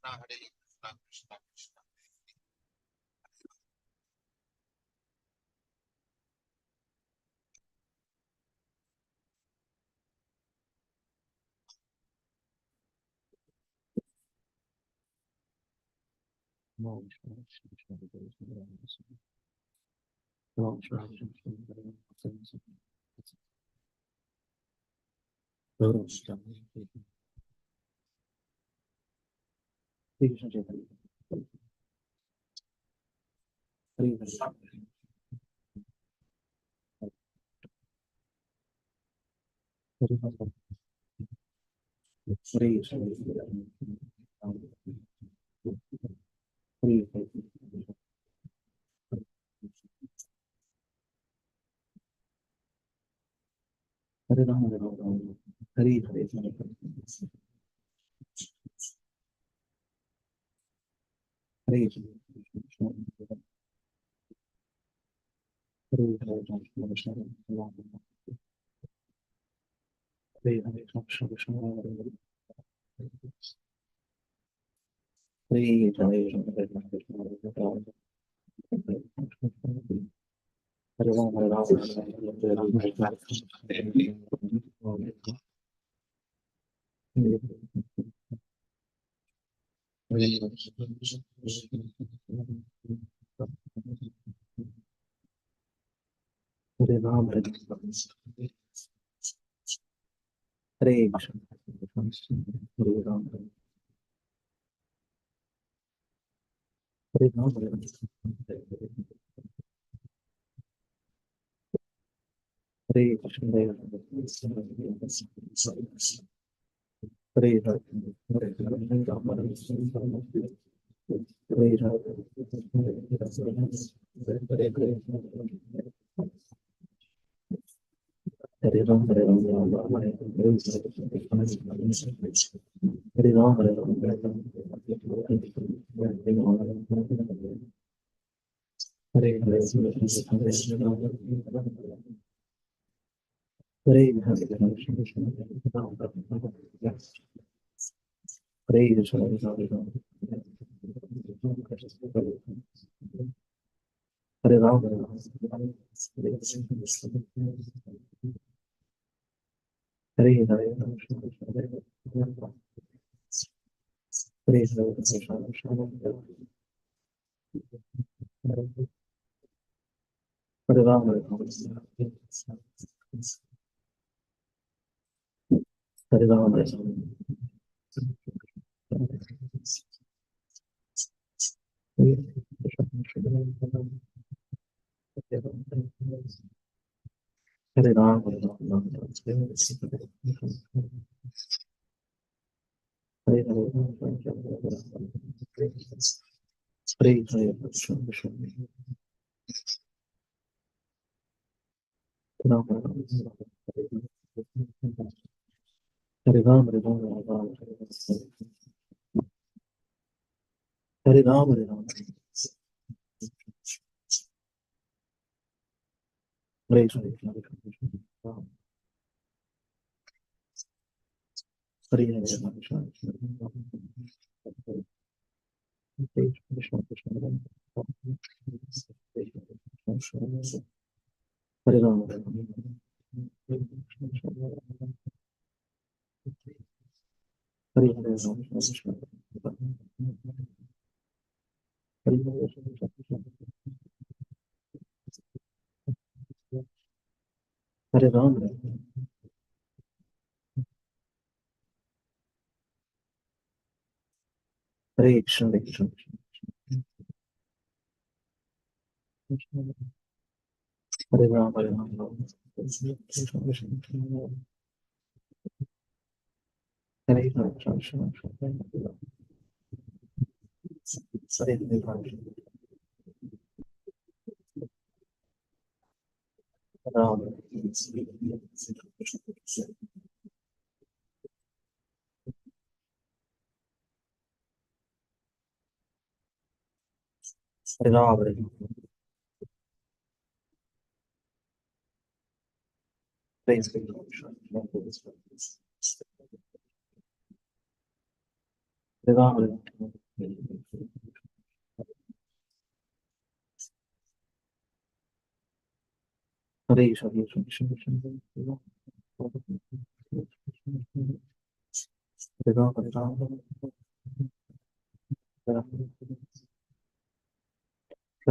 Hare Krishna, Krishna Krishna.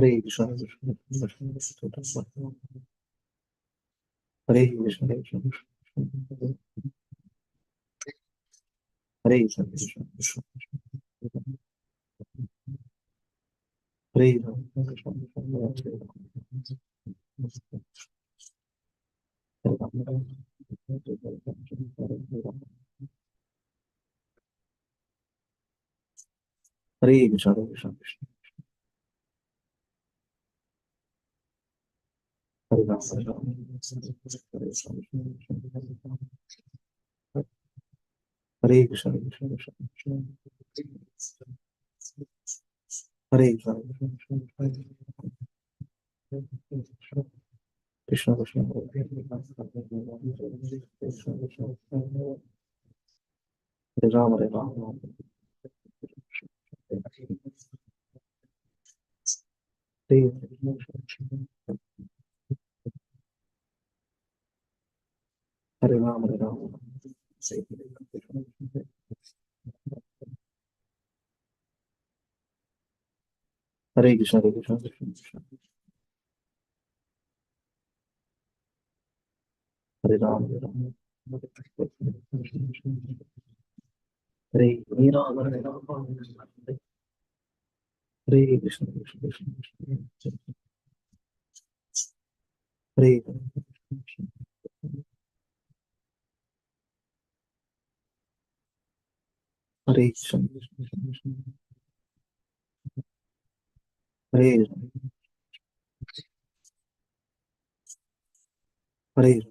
Hare Krishna, Krishna Krishna, Krishna Krishna, Hare Krishna, Krishna Krishna, Hare Krishna, Krishna Krishna, Hare Krishna, Krishna Hare Krishna, Krishna Krishna, Hare Ram, Hare Ram, Hare Krishna, Krishna Krishna, Hare Krishna, Krishna Krishna, Hare Ram, Hare Ram, Hare Ram, Hare Ram, Hare Krishna, Hare Krishna, Krishna, Hare Ram, Hare Ram, Hare Ram, Hare Ram, Hare Krishna, Krishna Krishna, Hare Krishna, Hare Krishna, Hare Hare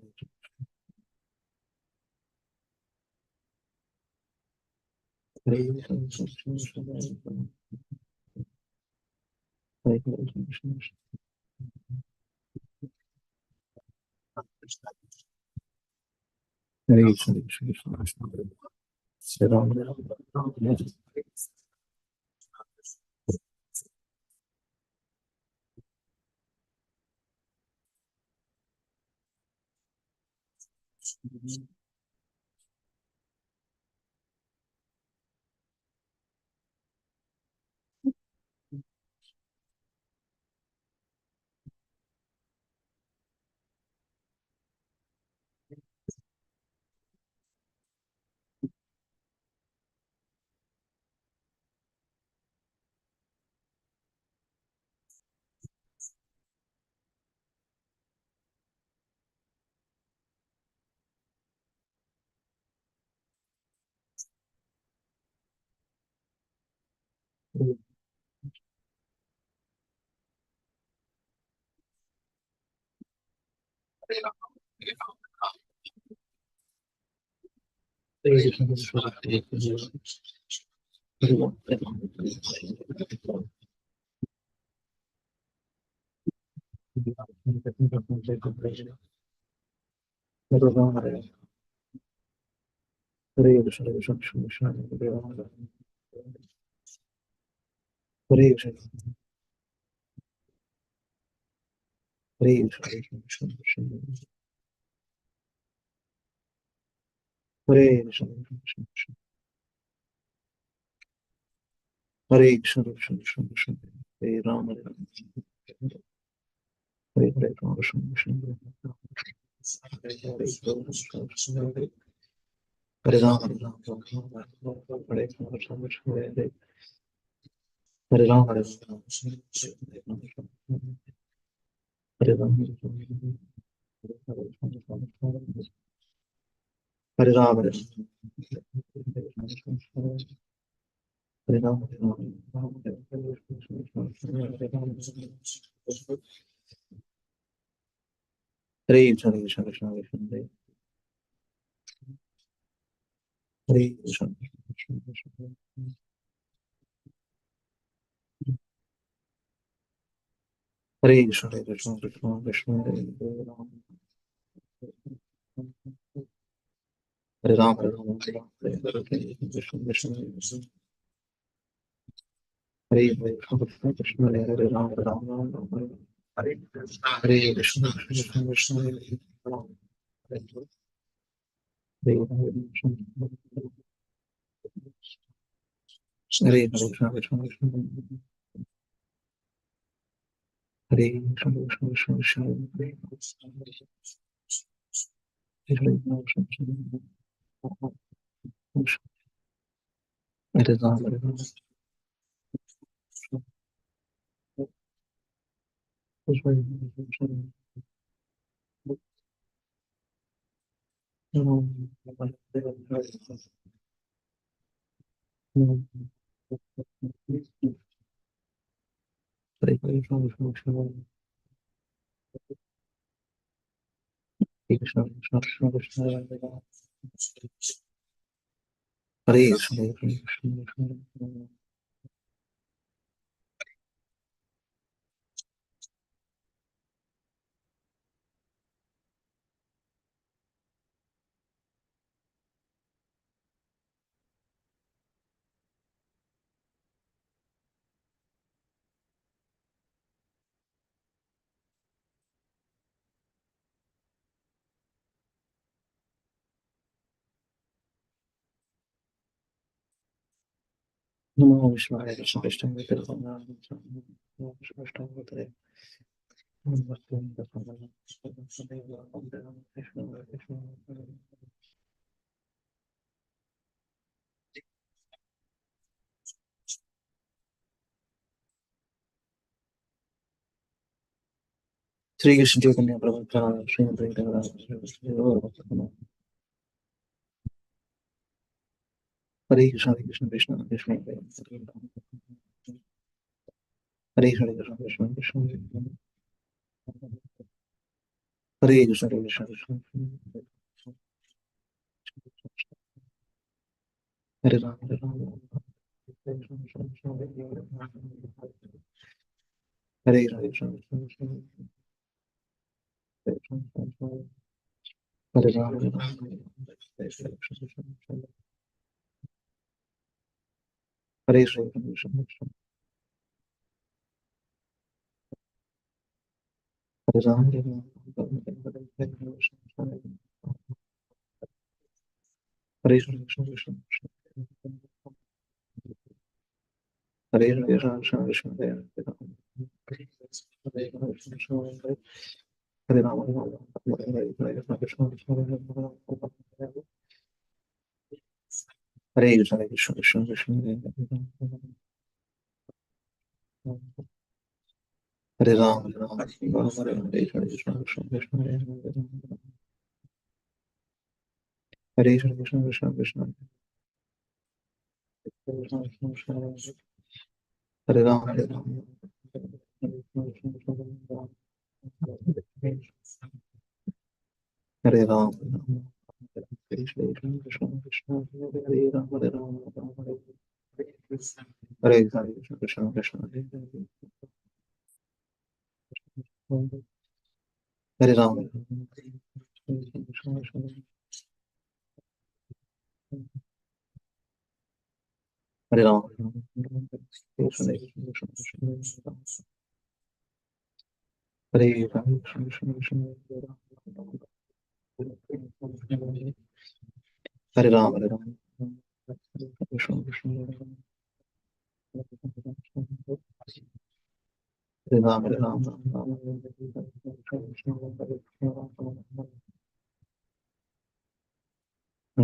Hare Hare Krishna, Hare Krishna, Krishna Krishna, Hare Ram, Hare Ram, Hare Krishna, Krishna Krishna, Krishna Hare Ram, Hare Ram, Hare Hare Ram, Krishna Krishna, Hare Hare Krishna Krishna, Hare Ram, Hare Ram, Hare Krishna Krishna, Hare Ram, Hare Ram, Hare Ram, Hare Ram, Hare Hare Ram, Hare Ram, Hare Krishna, Krishna Krishna, Hare Krishna, Krishna Krishna, Hare Krishna, Hare Krishna, Krishna Krishna, Hare Ram, Hare Ram, Hare Ram, Hare Hare Krishna Krishna, Hare Hare Krishna Krishna, Hare Ram, Hare Ram, Hare Hare Krishna Krishna Krishna, Hare Ram, Hare Hare Krishna, Hare Hare Krishna Krishna Krishna, Namo Vishwaya Krishna Krishna Vikrama Namo Krishna Vikrama Sri Krishna Chaitanya Prabhu Sri Hare Krishna Hare Krishna Krishna Krishna Hare Hare Krishna Krishna Krishna Hare Krishna Hare Krishna Krishna Hare Ram Hare Ram Hare Krishna Hare Ram Hare Ram Hare Krishna Hare Ram Hare Ram Hare Krishna Krishna Hare Krishna Krishna Krishna Hare Hare Ram Hare Ram Hare Krishna Krishna Hare Krishna Krishna Krishna Krishna Hare Ram Hare Ram Hare Ram Hare Krishna Krishna Krishna Hare Krishna Krishna Krishna Hare Ram Hare Ram Hare Ram Krishna Krishna Krishna Hare Ram Hare Ram Hare Krishna Krishna Krishna Hare Ram Hare Ram Krishna Krishna Hare Ram Krishna Krishna Hare Ram Hare Ram Krishna Krishna Hare Ram Hare Ram Hare Krishna Krishna Krishna Hare Ram Hare Ram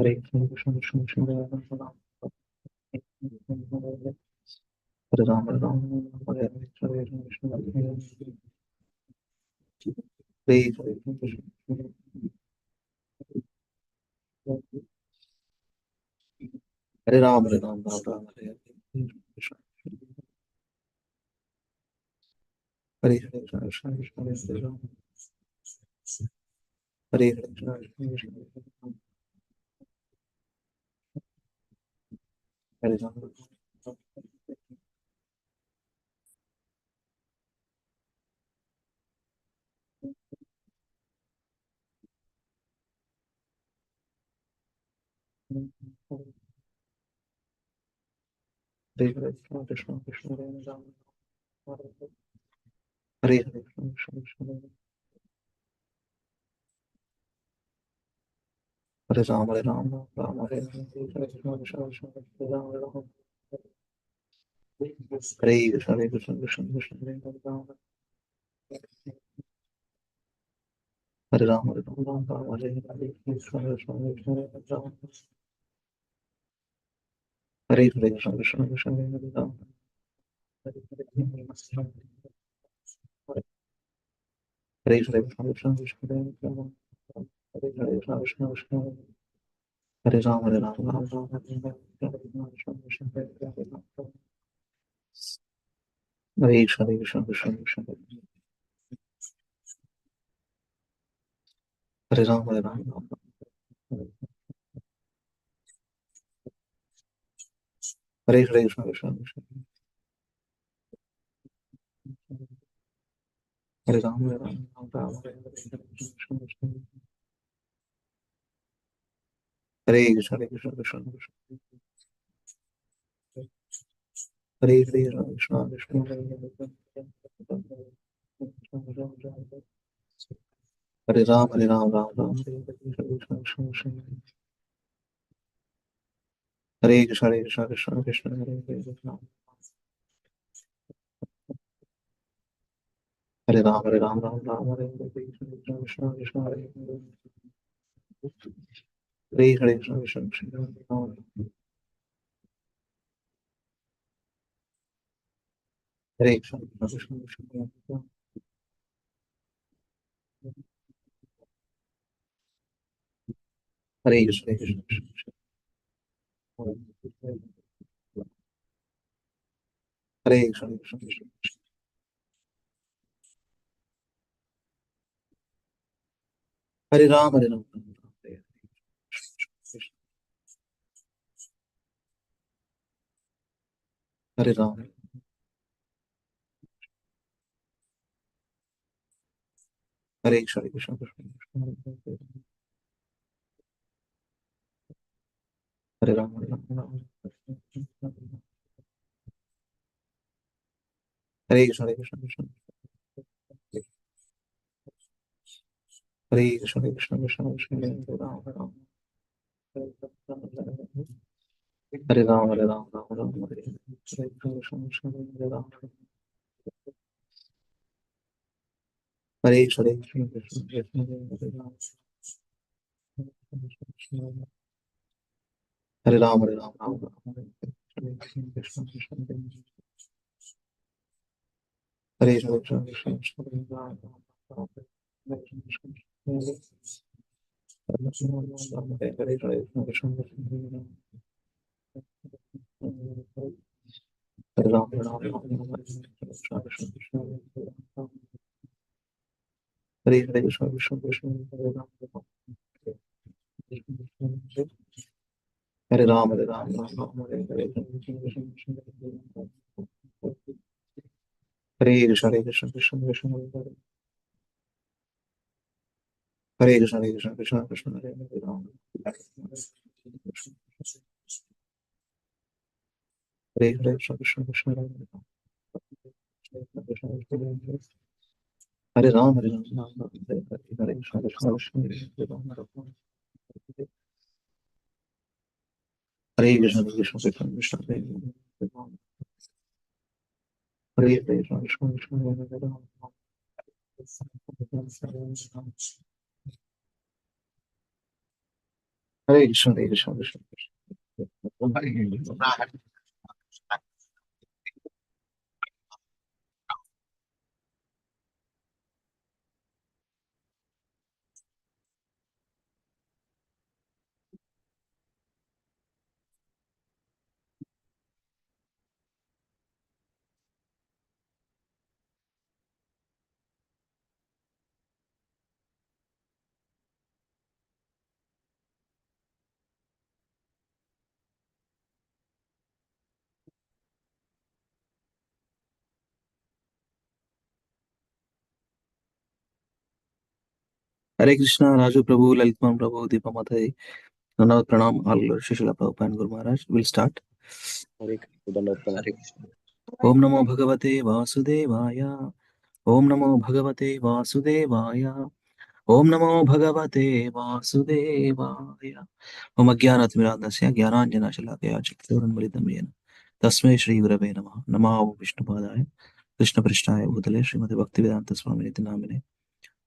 Hare Krishna Hare Ram Hare Ram Ram Ram Hare Krishna Hare Krishna Krishna Krishna Hare Ram Hare Krishna Krishna Krishna Hare Ram Hare Krishna Krishna Krishna Hare Ram Hare Krishna Krishna Hare Ram Hare Ram Ram Hare Hare Krishna Krishna Krishna Hare Ram Hare Ram Hare Krishna Krishna Krishna Hare Ram Hare Ram, Ram Hare Hare, Krishna Krishna Krishna Hare Ram, Hare Hare Krishna Krishna Krishna Hare Ram, Hare Hare Krishna Krishna Krishna Hare Ram, Hare Hare Krishna Krishna Krishna Hare Ram, Hare Ram, Ram Ram Hare Hare, Krishna Krishna Hare Ram, Hare Krishna Krishna Krishna Hare Ram, Hare Ram, Ram Ram Hare Hare Krishna Krishna Krishna Hare Ram, Hare Ram, Ram Ram Hare Hare, Krishna Krishna Hare Krishna Krishna Krishna Hare Hare Krishna Krishna Hare Ram, Hare Ram, Ram Ram Hare Hare, Krishna Krishna Krishna Hare Krishna Krishna Krishna Krishna Hare Hare Hare Ram, Hare Ram, Ram Ram Hare Hare, Krishna Krishna Krishna Hare Hare Hare Krishna Krishna Krishna Hare Krishna Krishna Krishna Hare Krishna Krishna Krishna Hare Krishna Krishna Krishna Hare Ram, Hare Ram, Ram Ram Hare Hare Hare Ram, Hare Krishna Krishna Krishna Hare Ram, Hare Ram, Ram Hare Krishna Krishna Krishna Hare Krishna Krishna Krishna Krishna Hare Ram, Hare Ram Hare Ram, Hare Ram, Ram Ram Hare Hare Krishna Krishna Hare Ram, Hare Krishna Krishna Krishna Hare Ram, Hare Ram, Hare Ram, Ram Ram Hare Hare Krishna Krishna Hare Krishna Krishna Krishna Hare Ram, Hare Krishna Hare Krishna Krishna Hare Ram, Hare Ram, Ram Ram Hare Krishna Krishna Krishna Hare Hare Krishna Krishna Krishna Hare Ram, Hare Ram, Hare Ram, Ram Ram Hare Hare Krishna Krishna Krishna Hare Krishna Krishna Krishna Krishna Hare Krishna Krishna Krishna Krishna Hare Hare Ram, Hare Hare Krishna Krishna Krishna Hare Ram, Hare Ram, Hare Ram, Ram Ram Hare Hare Hare Krishna Krishna Krishna Hare Ram, Hare Krishna Krishna Krishna Krishna Hare Ram, Hare Hare Krishna Krishna Krishna Hare Ram, Hare Krishna Krishna Krishna Hare Krishna, Raju Prabhu, Lalitman Prabhu, Deepa Mataji, Nanavat Pranam, all Shishila Prabhupada and Guru Maharaj. We'll start. हरे कृष्ण दंडवत प्रणाम। Hare Krishna. Om Namo Bhagavate Vasudevaya. Om Namo Bhagavate Vasudevaya. Om Namo Bhagavate Vasudevaya. Om Ajnanaatimirandasya Jnananjana Shalakaya Chaktivaramritam Yena. Tasmai Shri Gurave Namaha. Namaha Vishnupadaya. Krishna पृष्ठाय भूतले श्रीमति भक्ति वेदांत स्वामी निति नामिने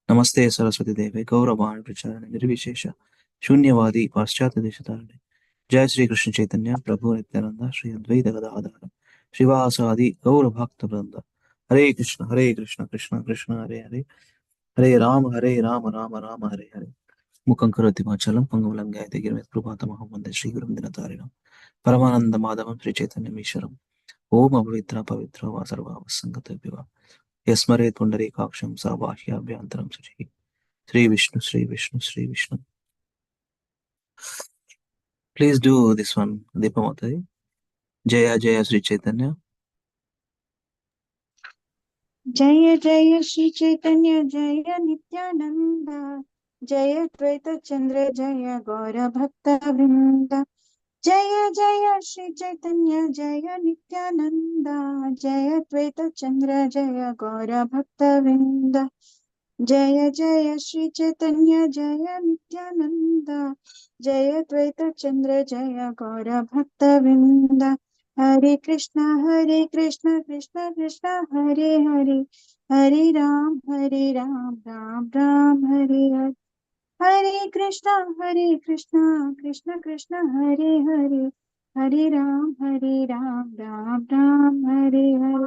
नमस्ते सरस्वती देवे गौरवाण प्रचारणे निर्विशेष शून्यवादी पाश्चात्य देशतारणे जय श्री कृष्ण चैतन्य प्रभु नित्यानंद श्री अद्वैत गदाधर श्रीवासादि गौर भक्त वृंद हरे कृष्ण कृष्ण कृष्ण हरे हरे हरे राम राम राम हरे हरे मुखं करोति वाचालं पङ्गुं लङ्घयति गिरिं कृपातमहं वन्दे श्रीगुरुं दिनतारिणं परमानन्द माधवं श्रीचैतन्यमीश्वरम् ओम अपवित्र पवित्र वा सर्वावसङ्गतव्य वा यस्मरेत् पुण्डरीकाक्षं सा बाह्याभ्यन्तरं सुचिः Shri Vishnu Shri Vishnu Shri Vishnu please do this one दीपमाता जय जय श्री चैतन्य जय जय श्री चैतन्य जय नित्यानंद जय द्वैत चंद्र जय गौर भक्त वृंद जय जय श्री चैतन्य जय नित्यानंद जय द्वैत चंद्र जय गौर भक्त वृंद जय जय श्री चैतन्य जय नित्यानंद जय द्वैत चंद्र जय गौर भक्त वृंद हरे कृष्णा कृष्ण कृष्ण हरे हरे हरे राम राम राम हरे हरे हरे कृष्णा कृष्ण कृष्ण हरे हरे हरे राम राम हरे हरे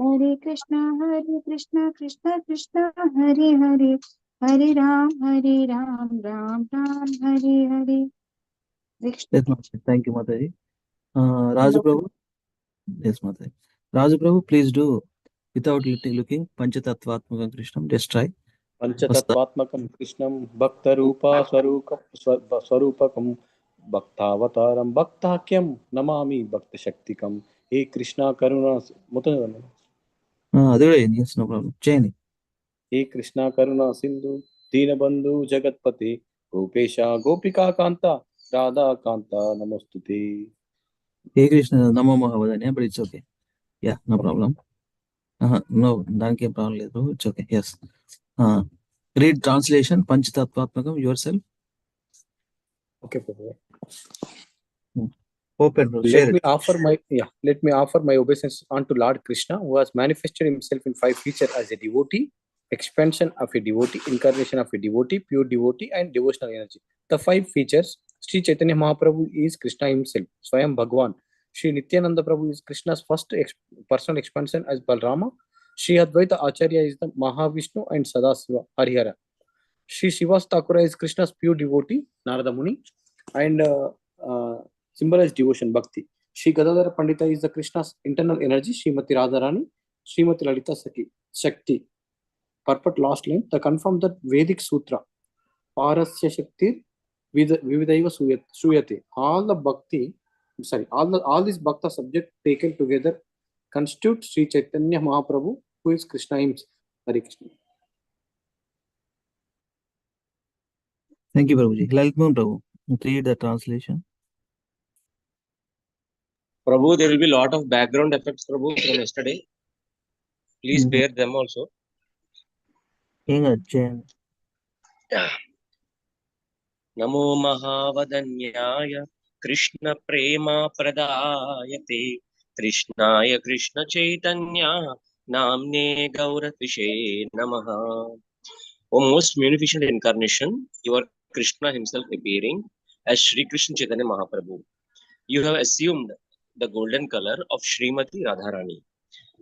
हरे कृष्णा कृष्ण कृष्ण हरे हरे हरे राम राम हरे हरे कृष्ण थैंक यू माता जी राजू प्रभु यस माता जी राजू प्रभु प्लीज डू विदाउट लुकिंग पंचतत्वात्मकं कृष्णं जस्ट ट्राई वस्ता పంచతత్వాత్మకం కృష్ణం భక్తరూప స్వరూపకం భక్తావతారం భక్తాఖ్యం నమామి భక్త శక్తికం హే కృష్ణ కరుణ మొత్తం చదవండి. అది కూడా yes no problem చేయని హే కృష్ణ కరుణ సింధు దీనబంధు జగత్పతి గోపేశ గోపికా కాంత రాధాకాంత నమస్తుతే. ఏ కృష్ణ నమో మహావదనే but it's okay yeah no problem no దానికి ఏం ప్రాబ్లం లేదు it's okay yes read translation పంచతత్వాత్మకం yourself okay Prabhu. Open Let share me it offer my let me offer my obeisance unto Lord Krishna, who has manifested himself in five features as a devotee, expansion of a devotee, incarnation of a devotee, pure devotee, and devotional energy. The five features: Sri Chaitanya Mahaprabhu is Krishna himself, Swayam Bhagwan. Sri Nityananda Prabhu is Krishna's first personal expansion as Balrama. Sri Advaita Acharya is the Mahavishnu and Sadasiva Harihara. Sri Srivas Thakura is Krishna's pure devotee, Narada Muni, and symbolized devotion, Bhakti. Sri Gadadhara Pandita is the Krishna's internal energy, Srimati Radharani, Srimati Lalita Saki, Shakti. Purport last line, the confirm that Vedic Sutra, Parasya Shakti, Vividaiva Suyate. All the Bhakti, all these Bhakta subject taken together constitute Sri Chaitanya Mahaprabhu, who is Krishna himself. Hare Krishna. Thank you Prabhuji Lalit Prabhu read the translation Prabhu, there will be a lot of background effects, Prabhu, from yesterday. Please bear them also. ఏం కాదు చేయండి नमो महावदन्याय कृष्ण प्रेमा प्रदायते कृष्णाय कृष्ण चैतन्य नाम्ने गौरतिषे नमः. O most munificent incarnation, you are Krishna himself appearing as Shri Krishna Chaitanya Mahaprabhu. You have assumed the golden color of Srimati Radharani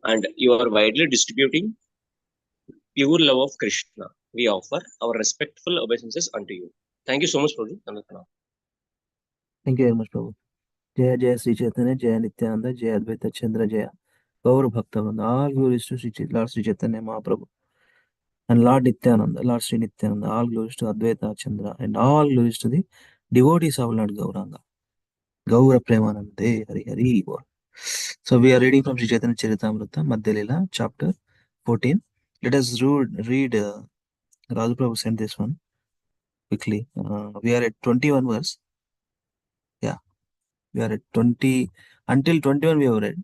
and you are widely distributing pure love of Krishna. We offer our respectful obeisances unto you. Thank you so much, Prabhu. Thank you very much Prabhu జయ జయ శ్రీ చైతన్య జయ నిత్యానంద జయ అద్వైత చంద్ర జయ గౌర భక్త వృంద all glories to lord Shri Chaitanya Mahaprabhu and Lord Nityananda, Lord Sri Nityananda, all glories to Advaita Chandra, and all glories to the devotees of Lord Gauranga. Gaura Premanande, Hari Hari. So we are reading from Sri Chaitanya Charitamrita, Madhya Lila, chapter 14. Let us read Raju Prabhu sent this one quickly. We are at 21 verse. Yeah, we are at 20. Until 21 we have read.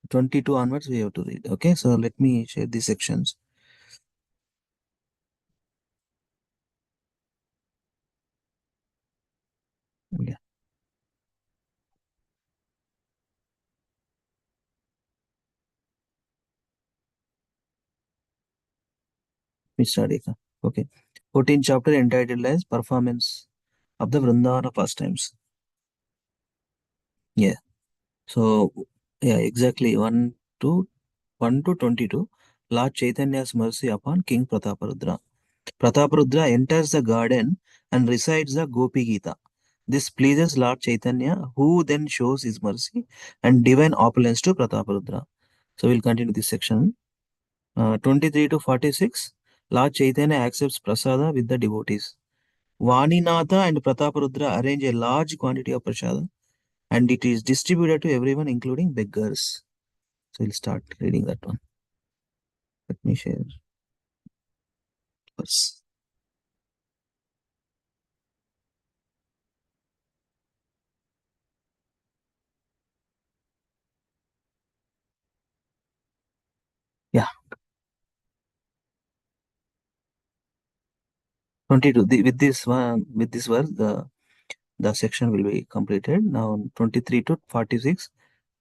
22 onwards we have to read. Okay, so let me share these sections. Yeah. me start it. Okay. 14th chapter entitled as Performance of the Vrindavana Pastimes. Yeah. So, yeah, exactly 1 to 22. Lord Chaitanya's mercy upon King Prataparudra. Prataparudra enters the garden and recites the Gopi Gita. This pleases Lord Chaitanya, who then shows his mercy and divine opulence to Prataparudra. So we'll continue this section. 23 to 46. Lord Chaitanya accepts prasada with the devotees. Vaninatha and Prataparudra arrange a large quantity of prasada and it is distributed to everyone, including beggars. So we'll start reading that one. Let me share verse. Yeah. 22. With this verse, the section will be completed. Now 23 to 46,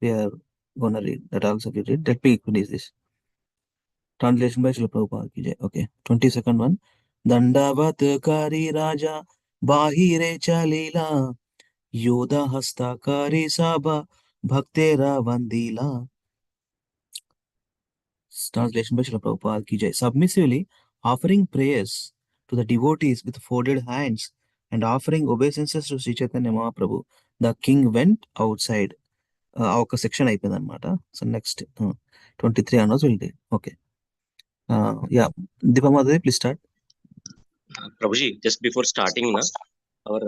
we are gonna read. That also we read. Let me finish this. Translation by Srila Prabhupada ki jai. Okay. 22nd one. Dandavat kari raja bahire chalila yoda hasta kari sabha bhaktera vandila. Translation by Srila Prabhupada ki jai. Submissively offering prayers to the devotees with folded hands and offering obeisances to Sri Chaitanya Mahaprabhu, the king went outside. ఒక section అయిపోయింది అనమాట. So next 23 hours will day. Okay. Yeah Deepamadhavi please start. Prabhuji, just before starting, our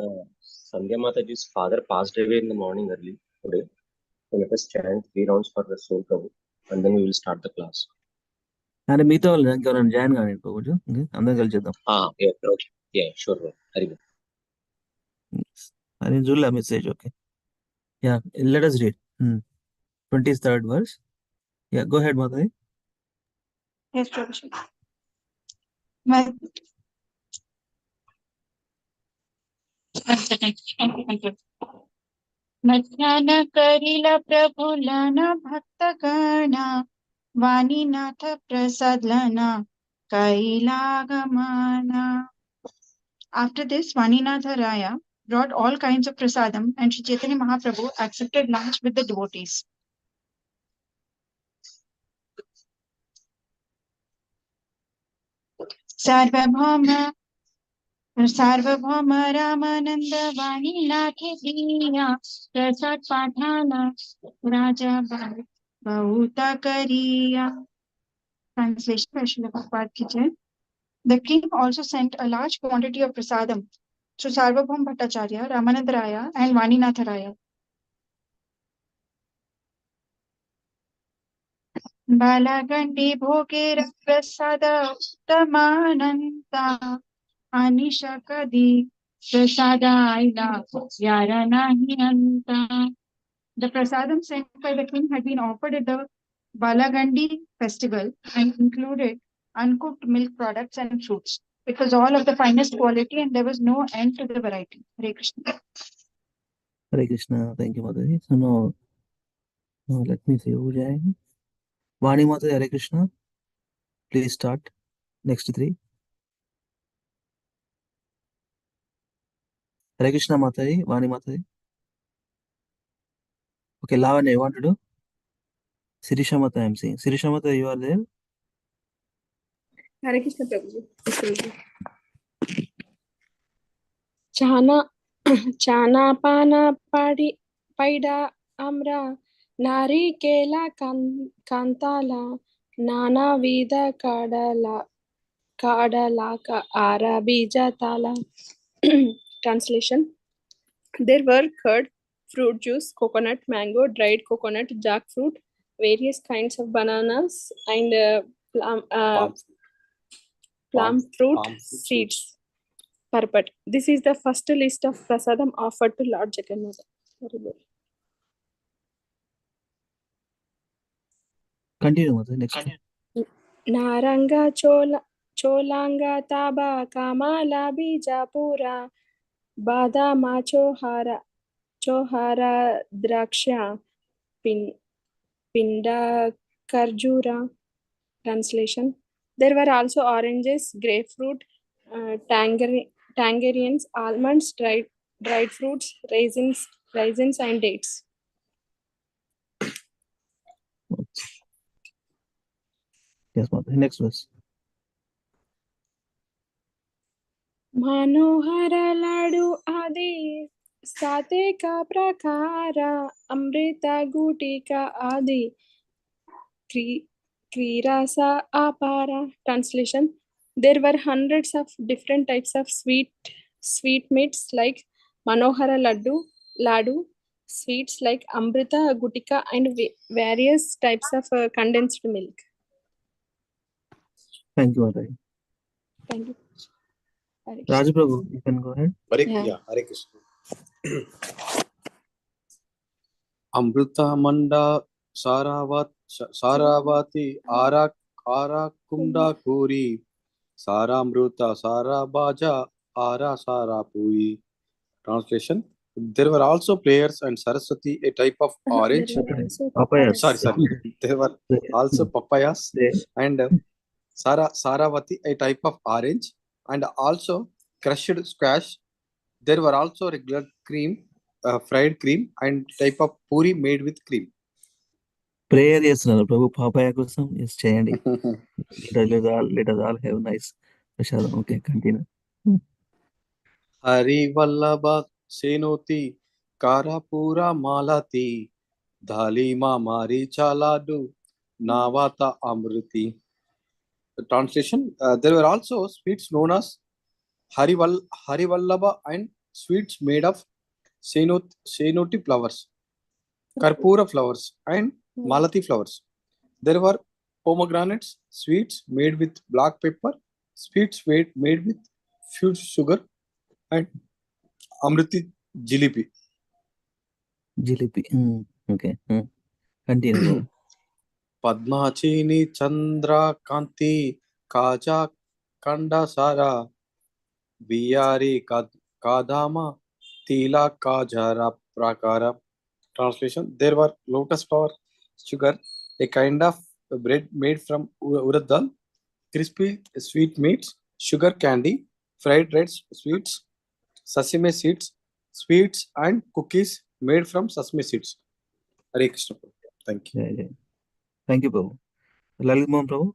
Sandhya Mataji's father passed away in the morning early today. So let us chant 3 rounds for the soul, Prabhu, and then we will start the class. అంటే మీతో వాళ్ళు ఇంకెవరైనా join కానీ కొంచెం అందరం కలిసి చేద్దాం. Yeah, okay. Yeah, sure, bro. Very good. నేను చూడలే message. Okay. Yeah let us read 23rd verse. Yeah, go ahead, Madhavi. Yes, Prabhuji. मध्यान करिला प्रभुलाना भक्तगणा Vaninath प्रसादलना कैलागमना. After this, Vaninatha Raya brought all kinds of prasadam and Sri Chaitanya Mahaprabhu accepted lunch with the devotees. सार्वभौम रामानंद वाणीनाथ दीया प्रसाद पाठाना राजा बहुत करिया. Translation by Srila Prabhupada ki jai. The king also sent a large quantity of prasadam to Sarvabhaum Bhattacharya, Ramananda Raya and Vaninatha Raya. Balagandi bhogera prasada uttamananta anishakadi prasada aila yara nahi anta. The prasadam sent by the king had been offered at the Balagandi festival and included uncooked milk products and fruits. It was all of the finest quality and there was no end to the variety. Hare Krishna. Hare Krishna. Thank you, Madhavi. So now let me see who joined. Vani Mataji, Hare Krishna. Please start. Next 3. Hare Krishna Mataji, Vani Mataji. Okay, Lavanya, you want to do? Sirisha Mata, I am saying. Sirisha Mata, you are there? Hare Krishna Prabhuji. Chana pana paida amra narikela kantala nana vida kadalaka arabija tala. Translation. There were curd, fruit juice, coconut, mango, dried coconut, jackfruit, various kinds of bananas, and plum fruit seeds. Purport. This is the first list of prasadam offered to Lord Jagannatha. Continue, Mata. Next. Naranga cholanga taba kamala bijapura badama chohara draksha pinda karjura. Translation. There were also oranges, grapefruit, tangerines, almonds, dried fruits, raisins, and dates. Yes, Mata. Next verse. मनोहर लाडू आदि साते का प्रकार अमृता गुटिका आदि क्रीरसा apara. Translation: There were hundreds of different types of sweetmeats like Manohara Ladu, sweets like Amrita, Gutika, and various types of condensed milk. Thank you, Mata. Thank you. Hare Krishna. Raj Prabhu, you can go ahead. Hare Krishna. Amruta Manda Saravati Ara Kunda Kuri Saramruta Sarabaja Ara Sarapuri. Translation: There were also players and Saraswati, a type of orange. Papayas. Sorry. There were also papayas and Saravati, a type of orange, and also crushed squash. There were also regular cream, fried cream, and type of puri made with cream. Prayer చేస్తున్నారు ప్రభు పాపాయ కోసం yes చేయండి. let us all have nice ప్రసాదం. Okay, continue. Hari Vallabha Senoti Karapura Malati Dhalima Mari Chaladu Navata Amruti. The translation: There were also sweets known as Harivallabha and sweets made of Senoti flowers, Karpura flowers, and Malati flowers. There were pomegranates, sweets made with black pepper, sweets made with fused sugar, and Amriti jilipi. Jilipi. Okay. Continue, bro. Padmachini Chandra Kanti Kaja Kanda Sara Biyari Kadama Tila Kajara Prakara. Translation: There were lotus flower, sugar, a kind of bread made from urad dal, crispy sweet meats, sugar candy, fried red sweets, sesame seeds, sweets, and cookies made from sesame seeds. Hare Krishna. Thank you. Yeah. Thank you, Prabhu. Lalit Mohan Prabhu.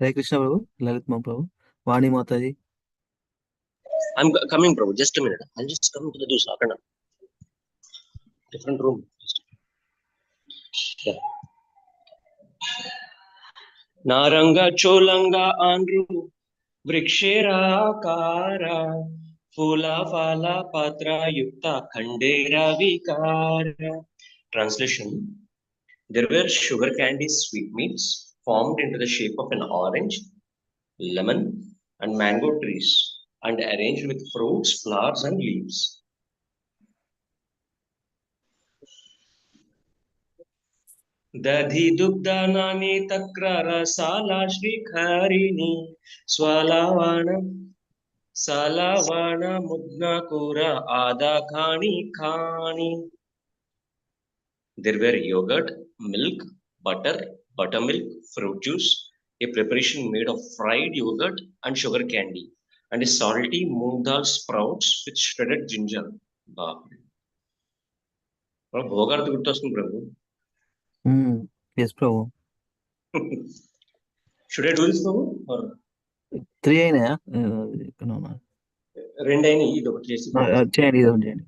Hare Krishna, Prabhu. Lalit Mohan Prabhu. Vani Mataji. I'm coming, bro. Just a minute. I'll just come to the Dusakana. Different room. Yeah. Naranga Cholanga Andru Vrikshera Fula Fala Patra Yukta Khandera Vikara. Translation: There were sugar candy sweetmeats formed into the shape of an orange, lemon, and mango trees and arranged with fruits, flowers, and leaves. Dadhi dugdhanani takrara sala shrikhharini swalavana salavana mudna kura ada khani. There were yogurt, milk, butter, buttermilk, fruit juice, a preparation made of fried yogurt and sugar candy, and a salty moong dal sprouts with shredded ginger. భోగార్తి గుర్తొస్తుంది ప్రభు. Yes, Prabhu. Should I do this, Prabhu? Or 3 అయినాయా? రెండైనా ఇది ఒకటి చేసి చేయండి, ఇది ఒకటి చేయండి.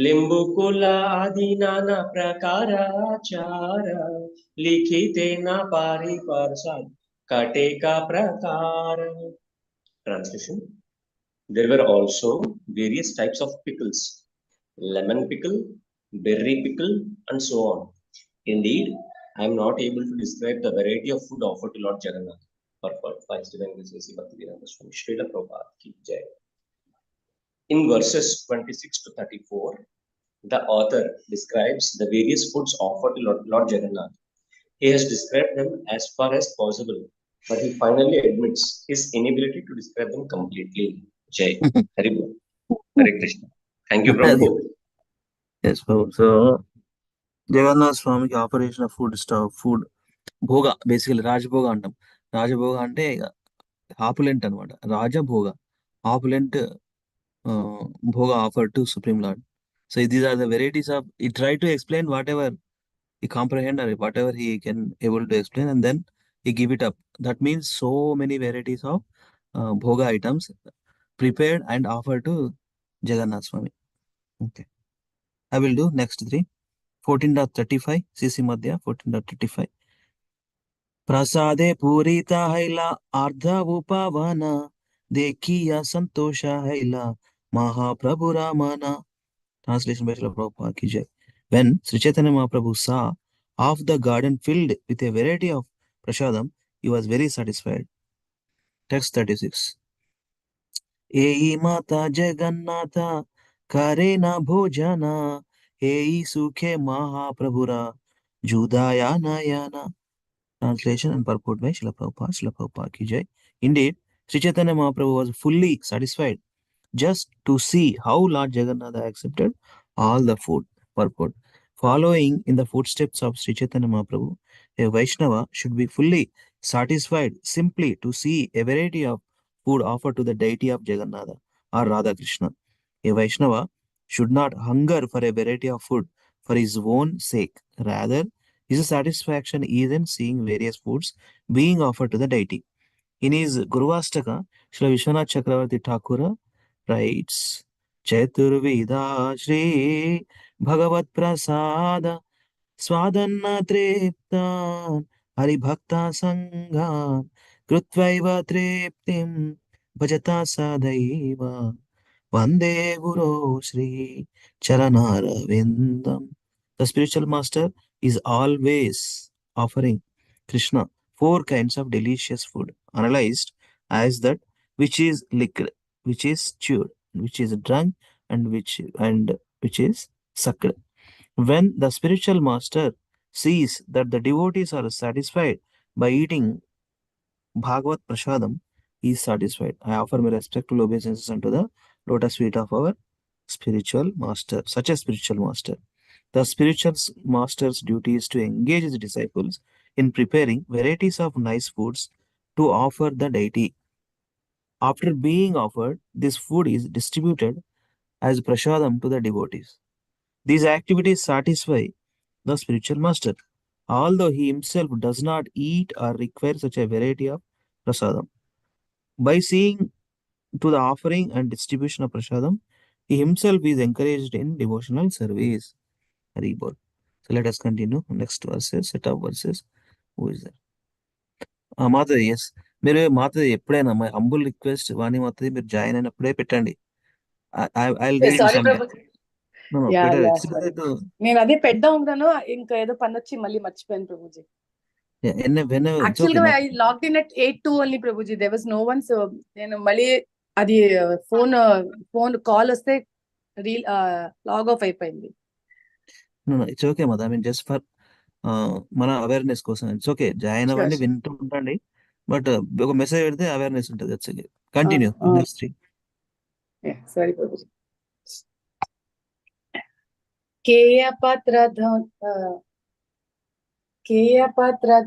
लिंबू कुला आदि नाना प्रकाराचार लिखिते न पारि परसा काटे का प्रकार. Translation: There were also various types of pickles, lemon pickle, berry pickle, and so on. Indeed, I am not able to describe the variety of food offered to Lord Jagannath. Purport by Divine Grace Bhakti Swami Srila Prabhupada ki jai. In verses 26 to 34, the author describes the various foods offered to Lord Jagannath. He has described them as far as possible, but he finally admits his inability to describe them completely. Jai. Hare Krishna. Thank you, Prabhu. Yes, Prabhu. So, Jagannatha స్వామికి operation of food భోగ, basically రాజభోగ అంటాం. రాజభోగ అంటే opulent అనమాట. రాజభోగ, opulent భోగ offer to supreme lord. So these are the varieties of ఈ try to explain whatever he comprehend or whatever he can able to explain, and then he give it up. That means so many varieties of bhoga items prepared and offered to Jagannath Swami. Okay, I will do next three. 14.35 CC Madhya 14.35. Prasade purita haila ardha upavana dekhiya santosha haila Mahaprabhu Ramana. Translation by Srila Prabhupada ki jai. When Sri Chaitanya Mahaprabhu saw half the garden filled with a variety of prasadam, he was very satisfied. Text 36. Ei Mata Jagannatha Karena Bhojana Ei Sukhe Mahaprabhura Judaya Nayana. Translation and purport by Srila Prabhupada ki jai. Indeed, Sri Chaitanya Mahaprabhu was fully satisfied just to see how Lord Jagannatha accepted all the food. Purport. Following in the footsteps of Sri Chaitanya Mahaprabhu, a Vaishnava should be fully satisfied simply to see a variety of food offered to the deity of Jagannatha or Radha Krishna. A Vaishnava should not hunger for a variety of food for his own sake. Rather, his satisfaction is in seeing various foods being offered to the deity. In his Guruvastaka, Srila Vishwanath Chakravarti Thakura writes, Chaturvida Shri Bhagavat Prasada Swadanna Triptan Haribhakta Sanghan Krutvaiva Triptim Bhajata Sadaiva Vande Guru Shri Charanara. The spiritual master is always offering Krishna four kinds of delicious food, analyzed as that which is liquid, which is chewed, which is drunk, and which is sucked. When the spiritual master sees that the devotees are satisfied by eating Bhagavad Prasadam, he is satisfied. I offer my respectful obeisances unto the lotus feet of our spiritual master, such a spiritual master. The spiritual master's duty is to engage his disciples in preparing varieties of nice foods to offer the deity. After being offered, this food is distributed as prasadam to the devotees. These activities satisfy the spiritual master, although he himself does not eat or require such a variety of prasadam. By seeing to the offering and distribution of prasadam, he himself is encouraged in devotional service. Haribol. So let us continue. Next verses, set of verses. Who is there? మాతది yes, మీరు మాతది ఎప్పుడైనా my humble request Vani మాతది మీరు join అయినప్పుడే పెట్టండి. I will read sorry some. Prabhu. No no yeah better yeah it's sorry. Better to నేను అదే పెడదాం ఉంటాను, ఇంకా ఏదో పని వచ్చి మళ్ళీ మర్చిపోయాను Prabhuji. When it's okay. Actual గా I logged in at 8:02 only Prabhuji. There was no one. So నేను మళ్ళీ అది ఫోన్ కాల్ వస్తే లాగ్ ఆఫ్ అయిపోయింది. నో నో ఇట్స్ ఓకే మాత. ఐ మీన్ జస్ట్ ఫర్ మన అవేర్నెస్ కోసం ఇట్స్ ఓకే. జాయిన్ షూర్ అవ్వండి, షూర్. వింటూ ఉండండి. బట్ ఒక మెసేజ్ పెడితే అవేర్నెస్ ఉంటుంది. That's okay. Continue next 3. Sorry Prabhuji. కేయ పత్ర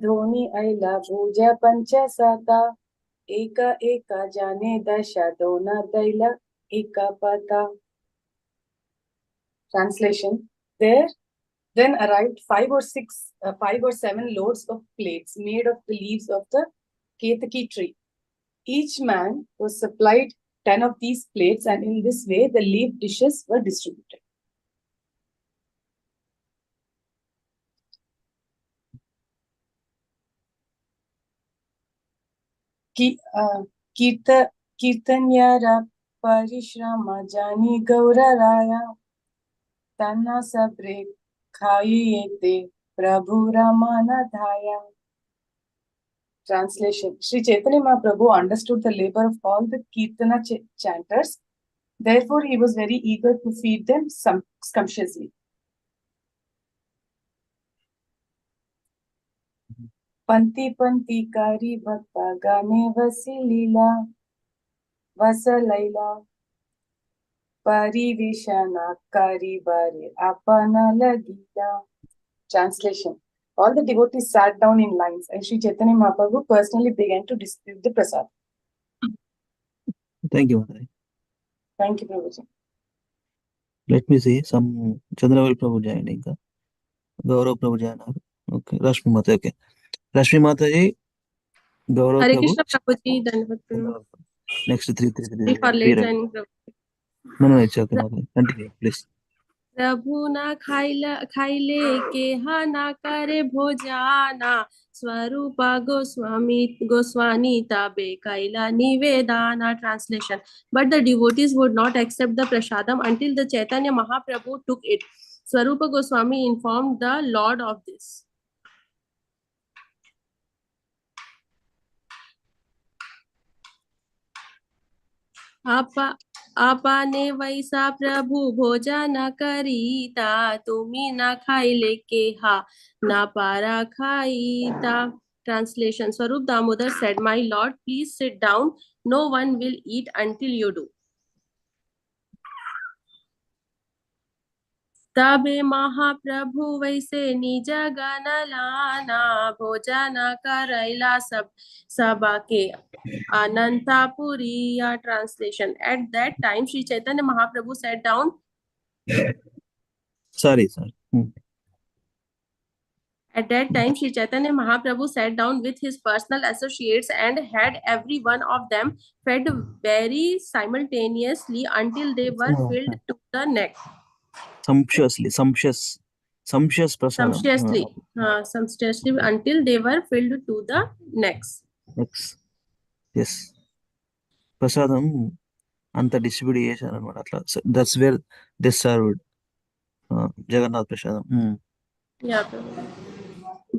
ధోని ఐలా భూజ పంచసత ఏక ఏక జానే దశ దోన దైల ఏక పత. Translation. There then arrived 5 or 7 loads of plates made of the leaves of the Ketaki tree. Each man was supplied 10 of these plates, and in this way the leaf dishes were distributed. Kirtanyara Parishrama Jani Gaura Raya Tanna Sabre Khayete Prabhu Ramana Dhaya. Translation. Sri Chaitanya Mahaprabhu understood the labor of all the Kirtana chanters. Therefore, he was very eager to feed them sumptuously. Panti Panti Kari Bhakta Gane Vasilila Vasalaila Parivishana Kari Bare Apana Lagita. Translation. All the devotees sat down in lines and Sri Chaitanya Mahaprabhu personally began to distribute the prasad. Thank you, Mataji. Thank you, Prabhuji. Let me see some Chandraval Prabhu joined. Inka Gaurav Prabhu joined. Okay, Rashmi Mata. Okay, Rashmi Mataji, Gaurav Hare Prabhu. Krishna Prabhuji, Dhanavad Prabhu. Next three. Sorry for late joining, Prabhu. No, it's okay, Mataji. Continue, please. प्रभु ना खाइले के हा ना करे भोजाना स्वरूप गोस्वामी ताबे kaila nivedana. Translation. But the devotees would not accept the prasadam until the Chaitanya Mahaprabhu took it. Swarupa Goswami informed the Lord of this. आपने वैसा प्रभु भोजन करीता तुम्ही ना खाइले के हा ना पारा खाईता. Translation. Swarup Damodar said, My Lord, please sit down. No one will eat until you do. तबे महाप्रभु वैसे निज गण लाना भोजन करैला सबा के Anantapuri. Translation. At that time, Sri Chaitanya Mahaprabhu sat down. Sorry. At that time, Sri Chaitanya Mahaprabhu sat down with his personal associates and had every one of them fed very simultaneously until they were filled to the neck. Sumptuously prasadam. Sumptuously until they were filled to the necks. Next. Yes. Prasadam anta distribute చేశారు అన్నమాట అట్లా. That's where they served Jagannath Prasadam. Yeah.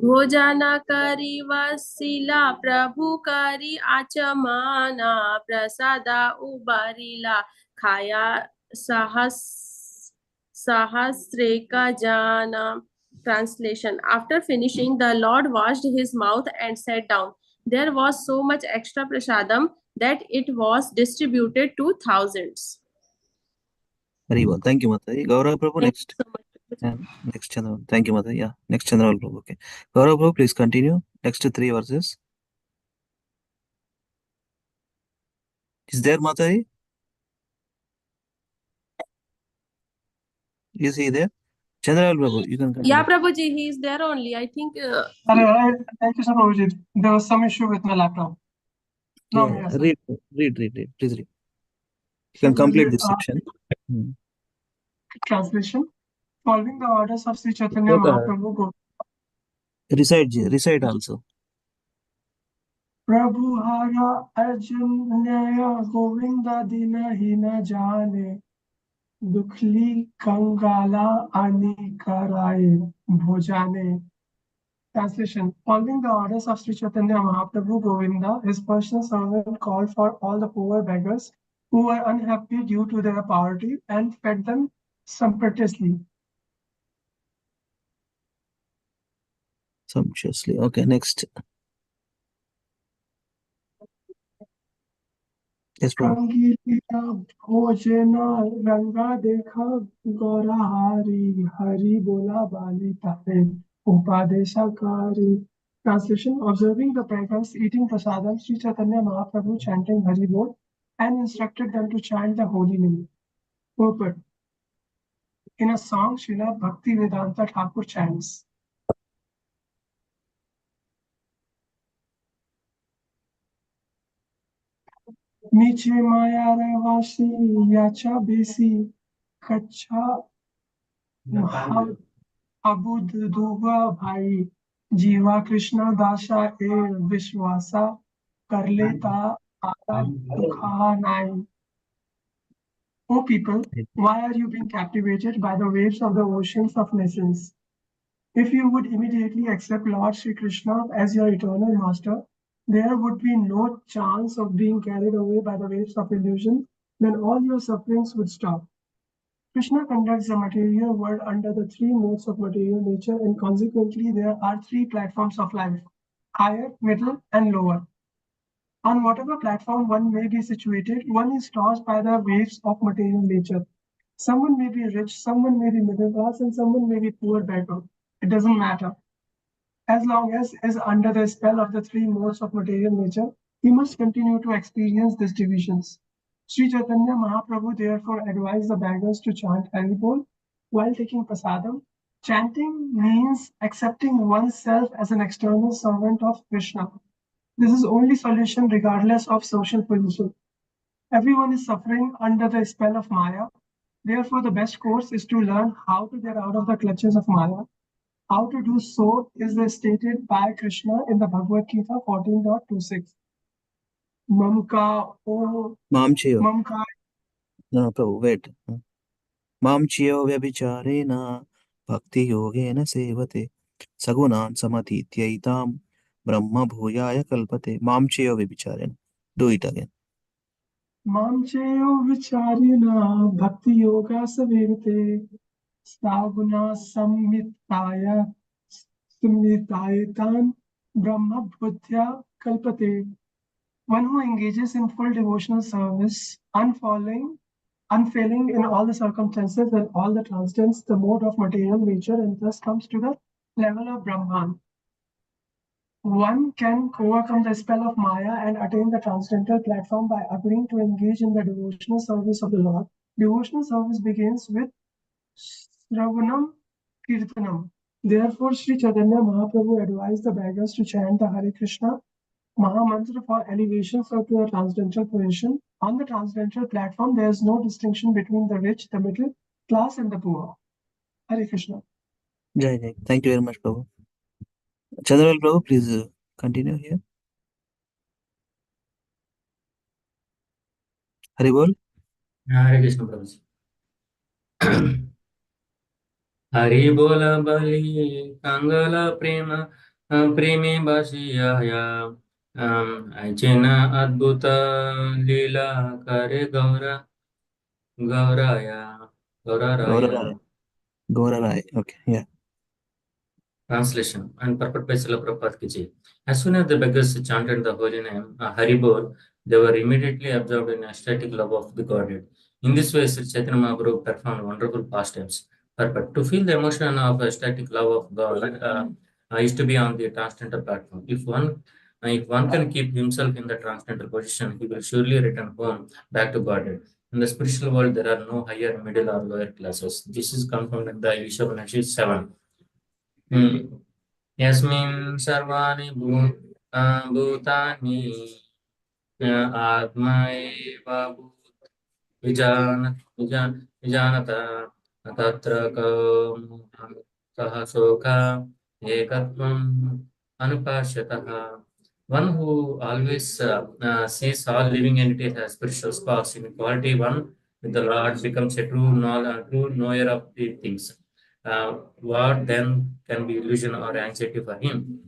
भोजन करी वसिला प्रभु करी आचमाना प्रसादा उबारिला खाया सहस्रे का जाना. Translation. After finishing, the Lord washed his mouth and sat down. There was so much extra prasadam that it was distributed to thousands. Very well. Thank you, Mataji. Gaurav Prabhu, next. Next Chandra. Thank you, Mataji. Yeah, next Chandra Prabhu. Okay. Gaurav Prabhu, please continue. Next 3 verses. Is there Mataji? Is he there? Chandra Prabhu, you can continue. Yeah, Prabhuji, he is there only. I think. Thank you, sir, Prabhuji. There was some issue with my laptop. No, Yeah, yes, sir. read. Please read. You can complete this section. Translation. Following the orders of Sri Chaitanya Okay. Mahaprabhu, Recite also. Prabhu Hara Arjun Nyaya Govinda Dina Hina Jane Dukhli Kangala Ani Karaye Bhojane. Translation. Following the orders of Sri Chaitanya Mahaprabhu Govinda, his personal servant called for all the poor beggars who were unhappy due to their poverty and fed them sumptuously. Sumptuously. Okay, next. Yes, Prabhu. Bhojana Ranga Dekha Gaurahari Hari Bola Bali Tape Upadeshakari. Translation. Observing the beggars eating prasadam, Sri Chaitanya Mahaprabhu chanting Hari Bol and instructed them to chant the holy name. Purport. In a song, Srila Bhakti Vedanta Thakur chants. Niche Maya Ravasi Yacha Besi Kacha Abud Duga Bhai Jiva Krishna Dasha E Vishwasa Karleta Ara Dukha Nai. O people, why are you being captivated by the waves of the oceans of nations? If you would immediately accept Lord Sri Krishna as your eternal master, there would be no chance of being carried away by the waves of illusion, then all your sufferings would stop. Krishna conducts the material world under the 3 modes of material nature, and consequently there are 3 platforms of life: higher, middle, and lower. On whatever platform one may be situated, one is tossed by the waves of material nature. Someone may be rich, someone may be middle class, and someone may be poor beggar. it doesn't matter. As long as is under the spell of the three modes of material nature, he must continue to experience these divisions. Sri Chaitanya Mahaprabhu therefore advised the beggars to chant Haribol while taking prasadam. Chanting means accepting oneself as an external servant of Krishna. This is only solution regardless of social position. Everyone is suffering under the spell of Maya. Therefore, the best course is to learn how to get out of the clutches of Maya. How to do so is stated by Krishna in the Bhagavad Gita 14.26. Mamka o Mam Cheo. Mamka. No, Prabhu, wait. Mam Cheo Vyabicharena Bhakti Yogena Sevate Sagunan Samathityaitam Brahma Bhuyaya Kalpate. Mam Cheo Vyabicharena. Do it again. Mamcheo vicharina bhakti yoga savete saguna sammitayatan brahma buddhya kalpate. One who engages in full devotional service, unfailing in all the circumstances and all the transcends the mode of material nature and thus comes to the level of Brahman. One can overcome the spell of Maya and attain the transcendental platform by agreeing to engage in the devotional service of the Lord. Devotional service begins with Sravanam Kirtanam. Therefore, Sri Chaitanya Mahaprabhu advised the beggars to chant the Hare Krishna Maha Mantra for elevation to a transcendental position. On the transcendental platform, there is no distinction between the rich, the middle class, and the poor. Hare Krishna. Jai Jai. Thank you very much, Prabhu. Chandravel Prabhu, please continue here. Haribol. Hare Krishna Prabhu. Hari bola bali kangala prema premi basiyaya Aichena adbhuta lila kare gauraya gauraraya. Gaurarai. Okay, yeah. Translation and purport by Srila Prabhupada ki jai. As soon as the beggars chanted the holy name Haribol, they were immediately absorbed in ecstatic love of the Godhead. In this way, Sri Chaitanya Mahaprabhu performed wonderful pastimes. Purport: to feel the emotion of ecstatic love of God is to be on the transcendental platform. If one can keep himself in the transcendental position, he will surely return home back to Godhead. In the spiritual world, there are no higher, middle, or lower classes. This is confirmed in the Ishavanashi 7. Yasmin sarvani bhutani atmaeva vijanata tatra kaha soka ekatvam anupashyataha. One who always sees all living entities as spiritual sparks in quality one with the Lord becomes a true knower of the things. What then can be illusion or anxiety for him?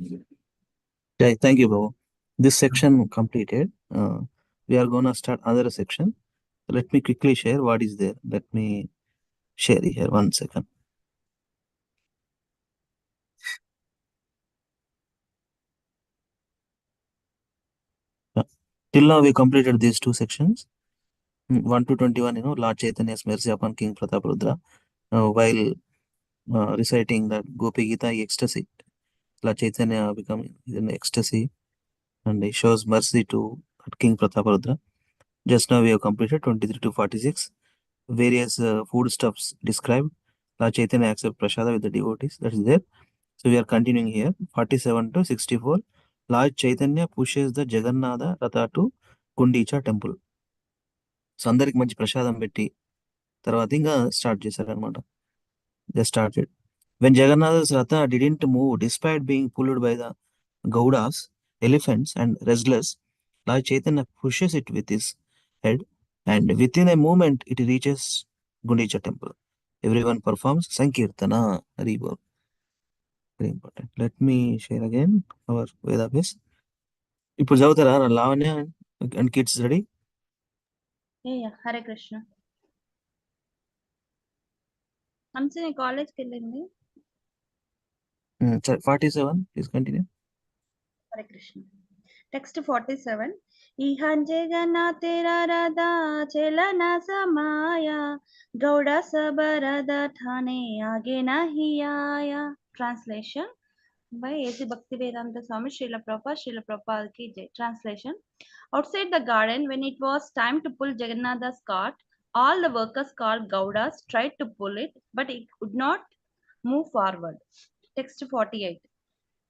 Jai, thank you, Prabhu. This section completed. We are going to start another section. Let me quickly share what is there. Let me share here 1 second. Till now, we completed these two sections. 1 to 21, Lord Chaitanya's mercy upon King Prataparudra. While reciting that Gopi Gita ecstasy, Lord Chaitanya become in ecstasy and he shows mercy to King Prataparudra. Just now we have completed 23 to 46. Various foodstuffs described. Lord Chaitanya accept prasada with the devotees. That is there. So we are continuing here. 47 to 64. Lord Chaitanya pushes the Jagannatha Ratha to Gundicha temple. So అందరికి మంచి ప్రసాదం పెట్టి తర్వాత ఇంకా start చేశారనమాట. They started. When Jagannath's Ratha didn't move despite being pulled by the Gaudas, elephants and wrestlers, Lord Chaitanya pushes it with his head and within a moment it reaches Gundicha temple. Everyone performs Sankirtana. Haribol. Very important. Let me share again our Veda base. ఇప్పుడు చదువుతారా Lavanya and kids ready? Hare Krishna. హంసని కాలేజ్కి వెళ్ళింది. 47, please continue. Hare Krishna. Text 47. Ihan Jagannatha Radha Chelana Samaya Gauda Sabarada Thane Age Nahi Aya. Translation by A.C. Bhaktivedanta Swami Srila Prabhupada ki jai. Translation. Outside the garden, when it was time to pull Jagannatha's cart, all the workers called Gaudas tried to pull it, but it could not move forward. Text 48.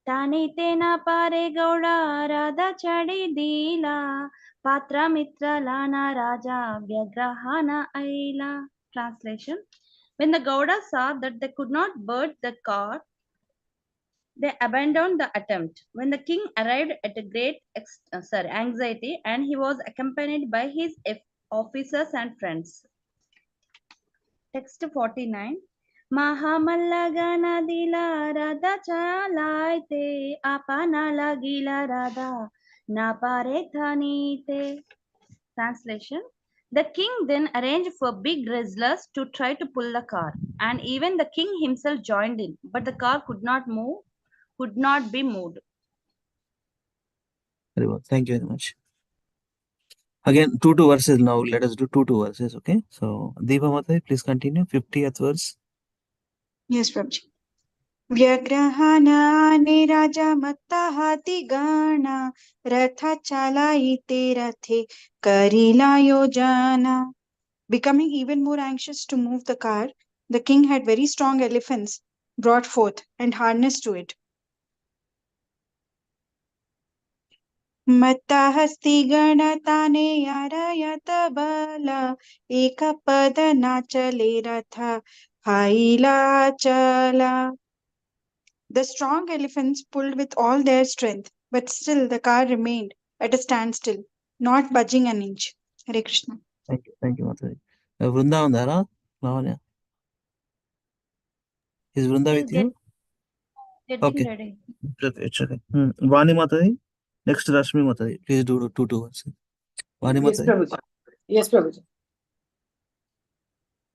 Tanitena pare Gauda Radha chadi dila Patra mitra lana Raja Vyagrahana aila. Translation. When the Gaudas saw that they could not bird the cart, they abandoned the attempt. When the king arrived at a great anxiety, and he was accompanied by his officers and friends. Text 49. Mahamallagana Radha chalaite apana lagila Radha napare thanite. Translation. The king then arranged for big wrestlers to try to pull the car, and even the king himself joined in, but the car could not be moved. Very well. Thank you very much. Again, two verses now. Let us do two verses, okay? So, Deepa Mataji, please continue. 50th verse. Yes, Prabhuji. व्यग्रहानाने राजा मत्ता हाथी गाना रथा चलाईते रथे करीला योजना. Becoming even more anxious to move the car, the king had very strong elephants brought forth and harnessed to it. मत्ता हस्ति गणताने यारयत बला एक पद नाचले रथा हाइला चला. The strong elephants pulled with all their strength, but still the car remained at a standstill, not budging an inch. Hare Krishna. Thank you, Mataji. Vrindavan Dhara, Lavanya. Is Vrinda with you? Getting Okay. ready. It's okay. Vani Mataji. Next, Rashmi Mataji. Please do two verses. Vani Yes, Mataji. Prabhuji. Yes, Prabhuji.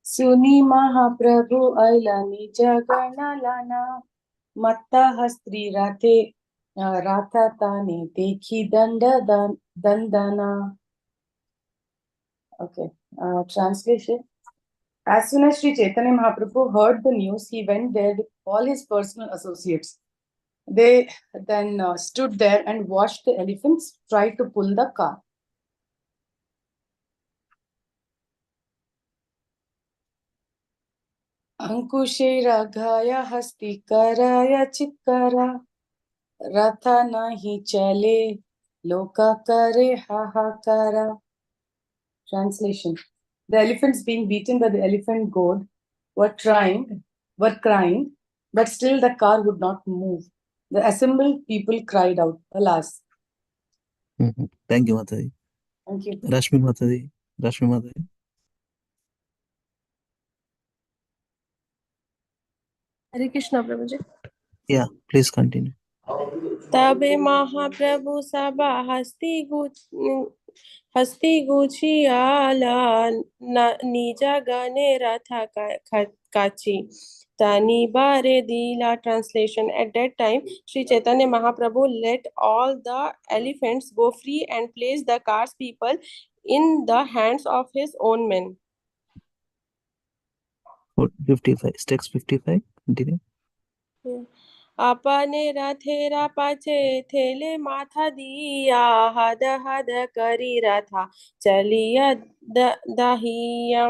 Suni Mahaprabhu Ailani Jagana Lana Matta Hastri Ratha Tane Dekhi Dandana. Okay. Translation. As soon as Sri Chaitanya Mahaprabhu heard the news, he went there with all his personal associates. They then stood there and watched the elephants try to pull the car. Ankusheragaya Hastikaraya Chitkara Ratha nahi chale Loka kare hahakara. Translation. The elephants being beaten by the elephant god were crying, but still the car would not move. The assembled people cried out, alas. Thank you, Mataji. Thank you. Rashmi Mataji. Hare Krishna, Prabhuji. Yeah, please continue. तबे महाप्रभु सभा हस्ती गुछियाला निजा गने रथा काची tani bare dila. Translation. At that time, Sri Chaitanya Mahaprabhu let all the elephants go free and place the car's people in the hands of his own men. 55. Text 55. Continue. अपने रथेरा पाछे थेले माथा दिया हद हद करी रथा चलिया Dahiya.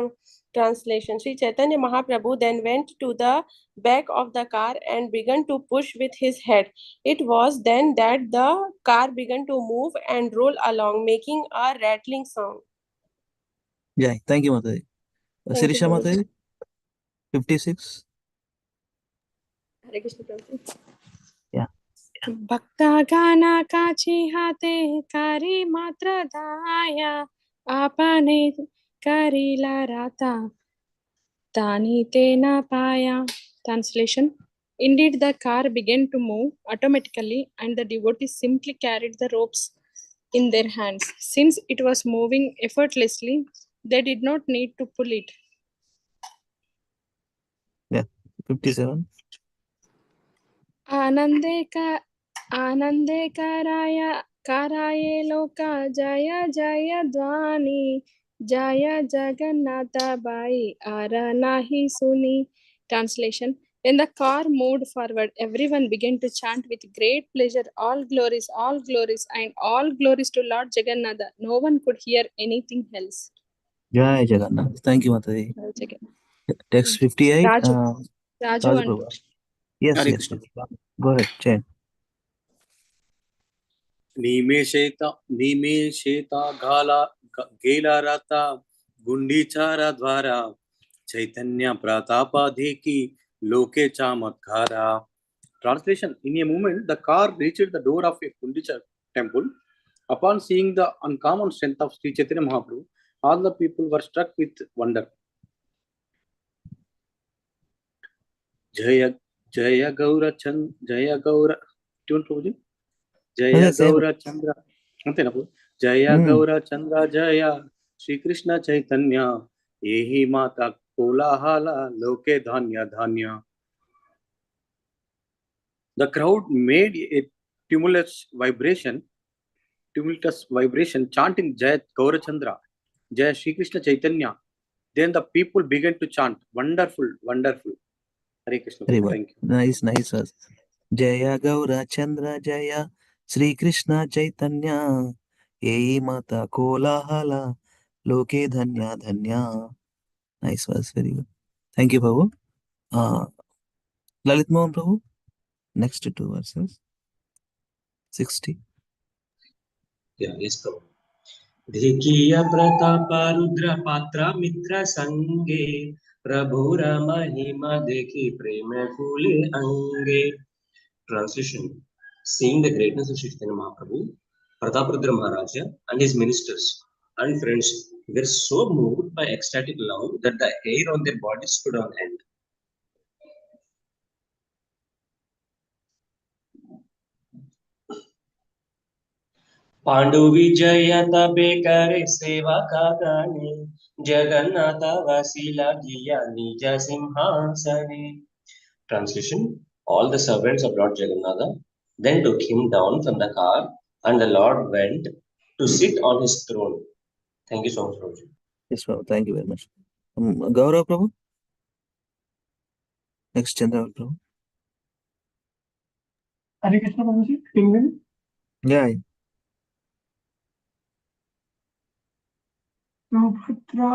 Translation. Sri Chaitanya Mahaprabhu then went to the back of the car and began to push with his head. It was then that the car began to move and roll along, making a rattling sound. Yeah, thank you, Mataji. Sirisha Mataji. 56. Hare Krishna, Prabhuji. Yeah. भक्ता गाना काची हाते कारी मात्र दाया आपने करीला राता तानी तेना पाया. Translation. Indeed, the car began to move automatically and the devotees simply carried the ropes in their hands. Since it was moving effortlessly, they did not need to pull it. Yeah, 57. आनंदे कराये लोका जय जय ध्वनि जय Jagannath by आरा नाही सुनी. Translation. When the car moved forward, everyone began to chant with great pleasure, all glories, and all glories to Lord Jagannatha. No one could hear anything else. Jai Jagannath. Thank you, Mataji. Lord Jagannath. Text 58. Raju, Raju and Prabhu. Yes, Hare yes. Krishna. Go ahead, chant. निमेषेता घाला गेला राता गुंडीचारा द्वारा चैतन्य प्रतापाधिकी लोके चमत्कारा. Translation: In a moment, the car reached the door of a Gundicha temple. Upon seeing the uncommon strength of Sri Chaitanya Mahaprabhu, all the people were struck with wonder. Jaya Jaya Gaura Chand Jaya Gaura. Tune Prabhuji. Jaya Yes, same. Gaura Chandra. అంతేనా ప్రభు? జయ గౌర చంద్ర జయ శ్రీకృష్ణ చైతన్య ఏహి మాత కోలాహల లోకే ధాన్య ధాన్య. The crowd made a tumultuous chanting Jaya Gaurachandra, Jaya Shri Krishna Chaitanya. Then the people began to chant, wonderful, wonderful. Hare Krishna. Very well. Thank you. Nice, nice. Jaya Gaura Chandra Jaya Sri Krishna Chaitanya Ei Mata Kolahala Loke Dhanya Dhanya. Nice verse, very good. Thank you, Prabhu. Lalit Mohan Prabhu, next two verses. 60. Yeah, yes, Prabhu. धिकीय Pratap Rudra पात्र मित्र संगे प्रभुर महिमा देखी प्रेम फूले अंगे. Translation: Seeing the greatness of Sri Chaitanya Mahaprabhu, Prataparudra Maharaja and his ministers and friends were so moved by ecstatic love that the hair on their bodies stood on end. Pandu विजय तबे करे सेवा का गाने जगन्नाथ वसीला गिया निज Sinhasane. Translation: All the servants of Lord Jagannatha then took him down from the car, and the Lord went to sit on his throne. Thank you so much, Prabhuji. Yes, Prabhu. Thank you very much. Gaurav Prabhu. Next, Chandra Prabhu. Hare Krishna Prabhuji, Penguin. Yeah. Subhadra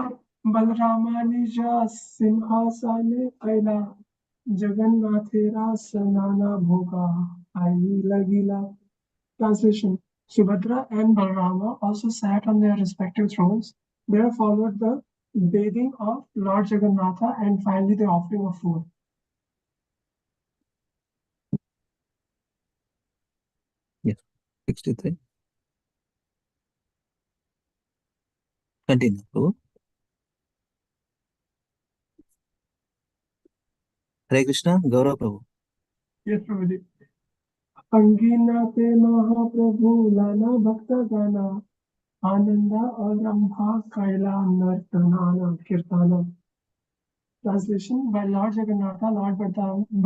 Balramanija Simhasane Aila Jagannathera Sanana Bhoga Aila Gila. Translation: Subhadra and Balrama also sat on their respective thrones. There followed the bathing of Lord Jagannatha and finally the offering of food. Yes. 63. Continue, Prabhu. Hare Krishna, Gaurav Prabhu. Yes, Prabhuji. Angina te Mahaprabhu Lana Bhakta Gana Ananda Arambha Kaila Nartanana Kirtana. Translation: While Lord Jagannatha, Lord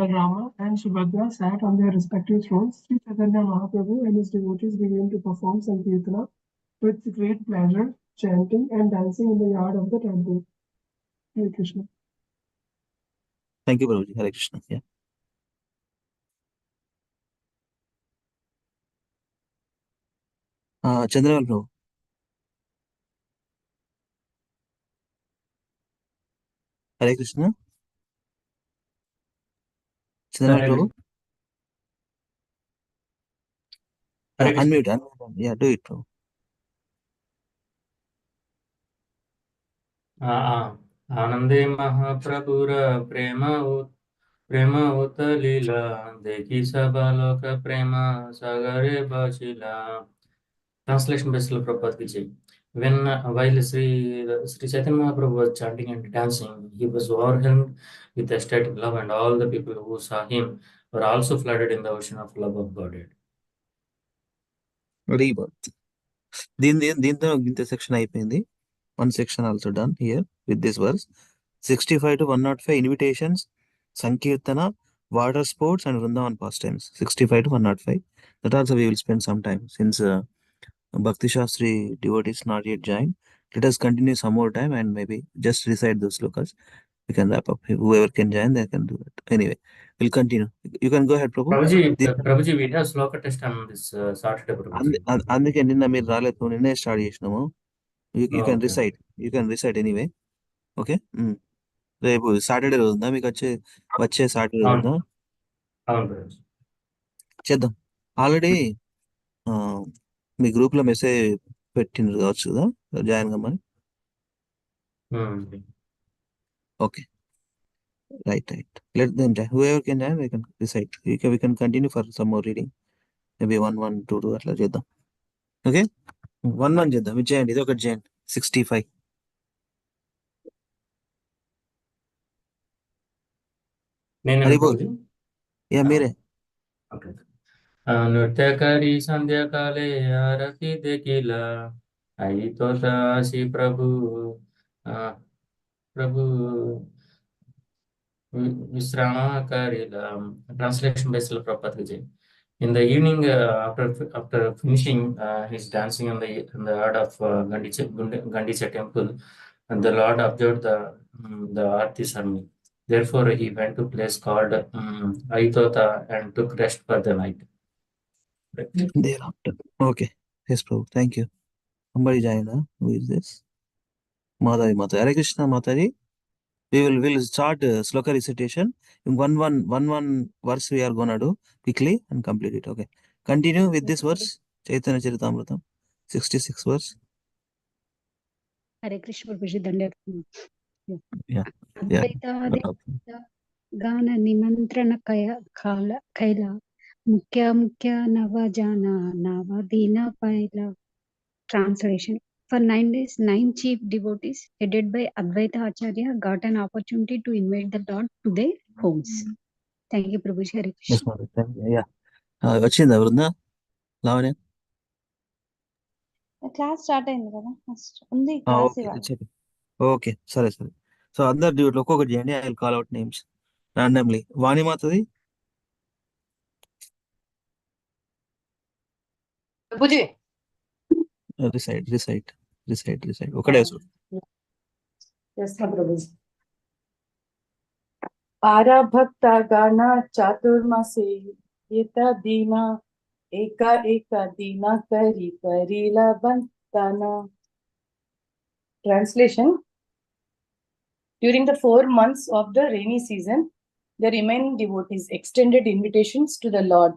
Balrama, and Subhadra sat on their respective thrones, Sri Chaitanya Mahaprabhu and his devotees began to perform Sankirtana with great pleasure, chanting and dancing in the yard of the temple. Hare Krishna. Thank you, Prabhuji. Hare Krishna. Yeah. Chandra Prabhu. Hare Krishna. Chandra Prabhu. Unmute. Yeah, do it, Prabhu. आनंदे महाप्रभुर प्रेम उतलीला देखी सब लोक प्रेम सागरे बचिला. Translation by Srila Prabhupada ki jai. While Sri Chaitanya Mahaprabhu was chanting and dancing, he was overwhelmed with ecstatic love, and all the people who saw him were also flooded in the ocean of love of Godhead. Rebirth. దీంతో ఇంత section అయిపోయింది. One section also done here with this verse. 65 to 105 invitations, Sankirtana, water sports, and Vrindavan pastimes. 65 to 105. That also we will spend some time since Bhakti Shastri devotees not yet joined. Let us continue some more time and maybe just recite those slokas. we can wrap up. Whoever can join, they can do that. Anyway, we'll continue. You can go ahead, Prabhu. Prabhuji, we have Sloka test on this Saturday, Prabhuji. అందుకే నిన్న మీరు రాలేదు, నిన్నే start చేసినాము. You can Okay. recite. You can recite anyway. Okay. రేపు Saturday రోజు ఉందా మీకు? వచ్చే సాటర్డే రోజు ఉందా? చేద్దాం. ఆల్రెడీ మీ గ్రూప్ లో మెసేజ్ పెట్టిండ్రు కావచ్చు కదా జాయిన్ కమ్మని. Okay, right. Let them join. Whoever can join, they can recite. We can continue for some more reading. Maybe 1, 1, 2, 2 అట్లా చేద్దాం. ఓకే, 1, 1 చేద్దాం. ఇది చేయండి, ఇది ఒకటి చేయండి. 65. యా మీరే. నృత్యకారి సంధ్యాకాలే ఆరతి దేకిలా అయితోషి ప్రభు విశ్రామకారిలా. Translation by Srila Prabhupada Ji. In the evening, after finishing his dancing on the yard of Gandicha temple, and the Lord observed the Aarti ceremony. Therefore, he went to a place called Aitota and took rest for the night. Thereafter. Okay. Yes, Prabhu. Thank you. Somebody join. Who is this? Madhavi Mata. Hare Krishna Mataji. We'll start Sloka recitation. In one verse we are gonna do quickly and complete it. Okay. Continue with this verse. Chaitanya Charitamrita. 66 verse. Hare Krishna Prabhuji Dandayat. Yeah. Gana nimantrana kaila mukhya navajana navadina paila. Translation. For 9 days, 9 chief devotees headed by Advaita Acharya got an opportunity to invite the Lord to their homes. Thank you, Prabhuji. Hare Krishna. Yes, Mother. Thank you. Yeah. వచ్చిందా Vrinda Lavanya? Class start అయింది కదా, first ఉంది class ఇవాళ. Okay, సరే. So అందరు డ్యూట్లో ఒక్కొక్కటి చేయండి. I will call out names randomly. వాణిమాతది. Prabhuji. రిసైట్ ఒకటే. Yes, Prabhuji. Ara bhakta gana chaturmase yeta dina eka dina karila bantana. Translation. During the 4 months of the rainy season, the remaining devotees extended invitations to the Lord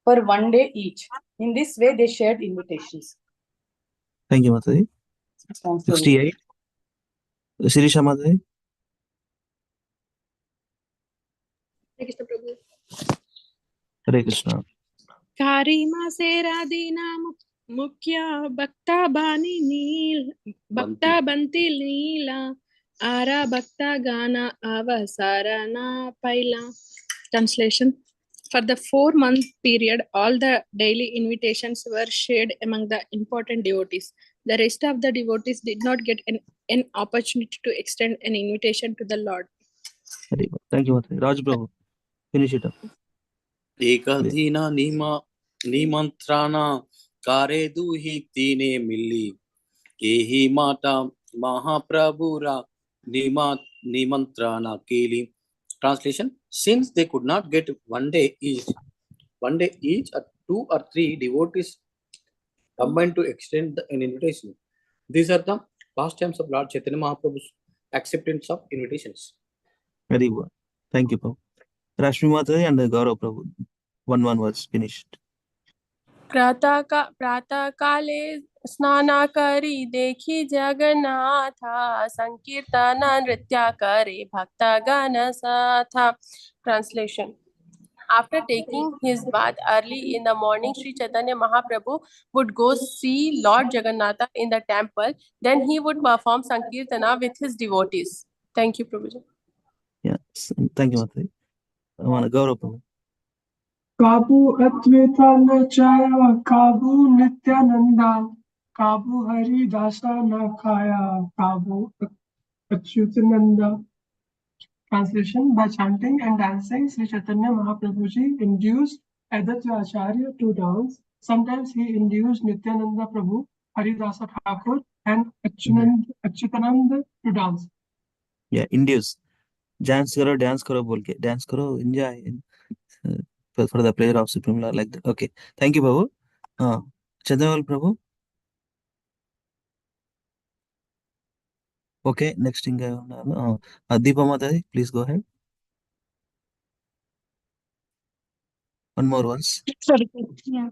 for 1 day each. In this way, they shared invitations. Thank you, Mataji. 68. Sirisha Mataji. Hare Krishna. Karima Seradina Mukhya Bhakta Banti Leela Ara Bhakta Gana Avasarana Paila. Translation. For the 4-month period, all the daily invitations were shared among the important devotees. The rest of the devotees did not get an opportunity to extend an invitation to the Lord. Very good. Thank you, Mataji. Raj Prabhu, finish it up. Ekadina nimantrana kare duhi tine milli kehi mata mahaprabhura nimantrana keli. Translation. Since they could not get 1 day each, 2 or 3 devotees combined to extend an invitation. These are the pastimes of Lord Chaitanya Mahaprabhu's acceptance of invitations. Very good. Thank you, Prabhu. Rashmi Mataji and Gaurav Prabhu. 1 verse finished. प्रातः काले स्नाना करी देखी जगन्नाथा संकीर्तन नृत्य करे भक्त गण साथा. Translation. After taking his bath early in the morning, Sri Chaitanya Mahaprabhu would go see Lord Jagannatha in the temple. Then he would perform Sankirtana with his devotees. Thank you, Prabhuji. Yes, thank you, Mataji. Gaurav Prabhu. काबू अद्वैता न चाया काबू नित्यानंदा काबू हरिदासा न खाया काबू अच्युतानंदा. Translation. By chanting and dancing, Sri Chaitanya Mahaprabhuji induced Advaita Acharya to dance. Sometimes he induced Nityananda Prabhu, Haridasa Thakur, and Achyutananda to dance. Yeah, induce. dance karo बोल के dance करो enjoy for the prayer of Supreme Lord like that. Okay, thank you, Prabhu. Chandraval Prabhu. Okay, next thing Deepa Mataji, please go ahead. One more once. Sorry. Yeah.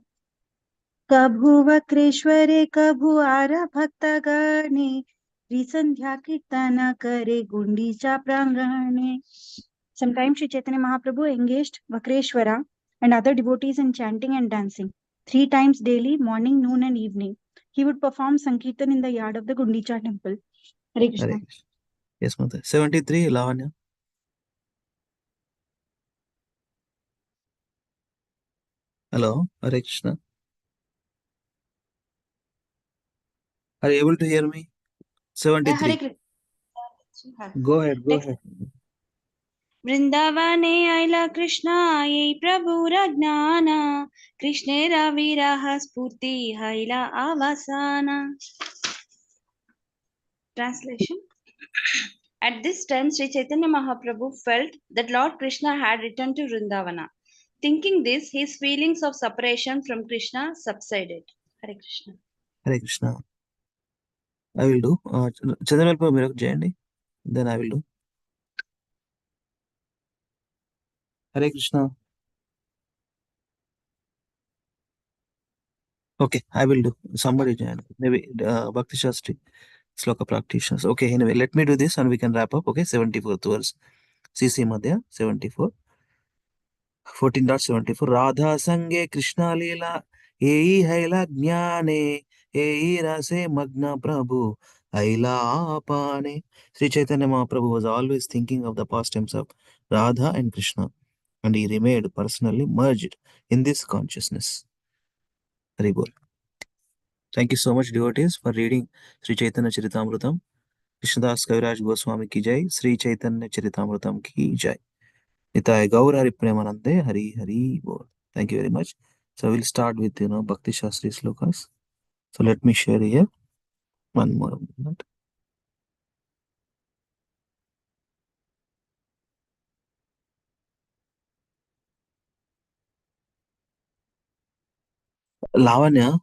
कभु वक्रेश्वरे कभु आरा भक्तगणे संध्या कीर्तन करे Gundicha प्रांगणे. Sometimes Sri Chaitanya Mahaprabhu engaged Vakreshwara and other devotees in chanting and dancing 3 times daily, morning, noon, and evening. He would perform Sankirtan in the yard of the Gundicha temple. Hare Krishna. Hare Krishna. Yes, Mother. 73, Lavanya. Hello, Hare Krishna. Are you able to hear me? 73. Hare Krishna. Go ahead, go Next. ahead. वृंदावने आयला कृष्ण ये प्रभुर ज्ञान कृष्णेर विरह स्फूर्ति हैला आवासाना. Translation. At this time, Sri Chaitanya Mahaprabhu felt that Lord Krishna had returned to Vrindavana. Thinking this, his feelings of separation from Krishna subsided. Hare Krishna. Hare Krishna. I will do. Chandramal Prabhu, మీరు చేయండి. Then I will do. Hare Krishna. Okay, I will do. Somebody join. Maybe Bhakti Shastri, Sloka practitioners. Okay, anyway, let me do this and we can wrap up. Okay, 74th verse. CC Madhya, 74. 14.74. Radha Sange Krishna Leela, Ei Haila Jnane, Ei Rase Magna Prabhu, Haila Apane. Sri Chaitanya Mahaprabhu was always thinking of the pastimes of Radha and Krishna, and he remained personally merged in this consciousness. Hari Bol. Thank you so much, devotees, for reading Sri Chaitanya Charitamritham. Krishnadas Kaviraj Goswami ki jai, Sri Chaitanya Charitamritham ki jai. Nitai Gaur Hari Premanande, Hari Hari Bol. Thank you very much. So we'll start with, Bhakti Shastri slokas. So let me share here. One more minute. Lavanya,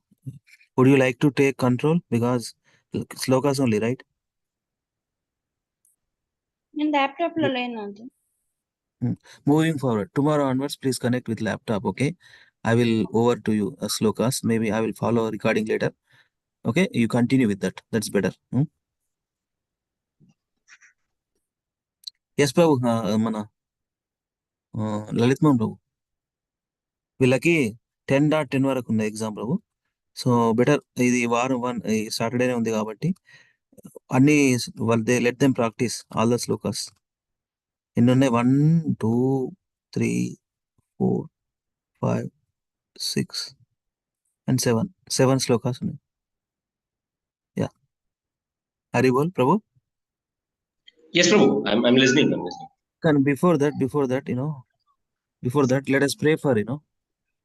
would you like to take control? Because slokas only, right? In laptop lo lena. Moving forward, tomorrow onwards, please connect with laptop, okay? I will over to you slokas. Maybe I will follow recording later. Okay, you continue with that. That's better. Yes, Prabhu. Mana Lalit Mohan Prabhu. వీళ్ళకి 10.10 వరకు ఉంది exam ప్రభు. So better ఇది వారం ఈ సాటర్డేనే ఉంది కాబట్టి అన్ని వాళ్ళు let them practice all the shlokas. ఎన్ని ఉన్నాయి? 1 2 3 4 5 6 and 7 శ్లోకాస్ ఉన్నాయి. యా, హరి బోల్ ప్రభు. Yes, Prabhu. I'm listening. కానీ before that let us pray for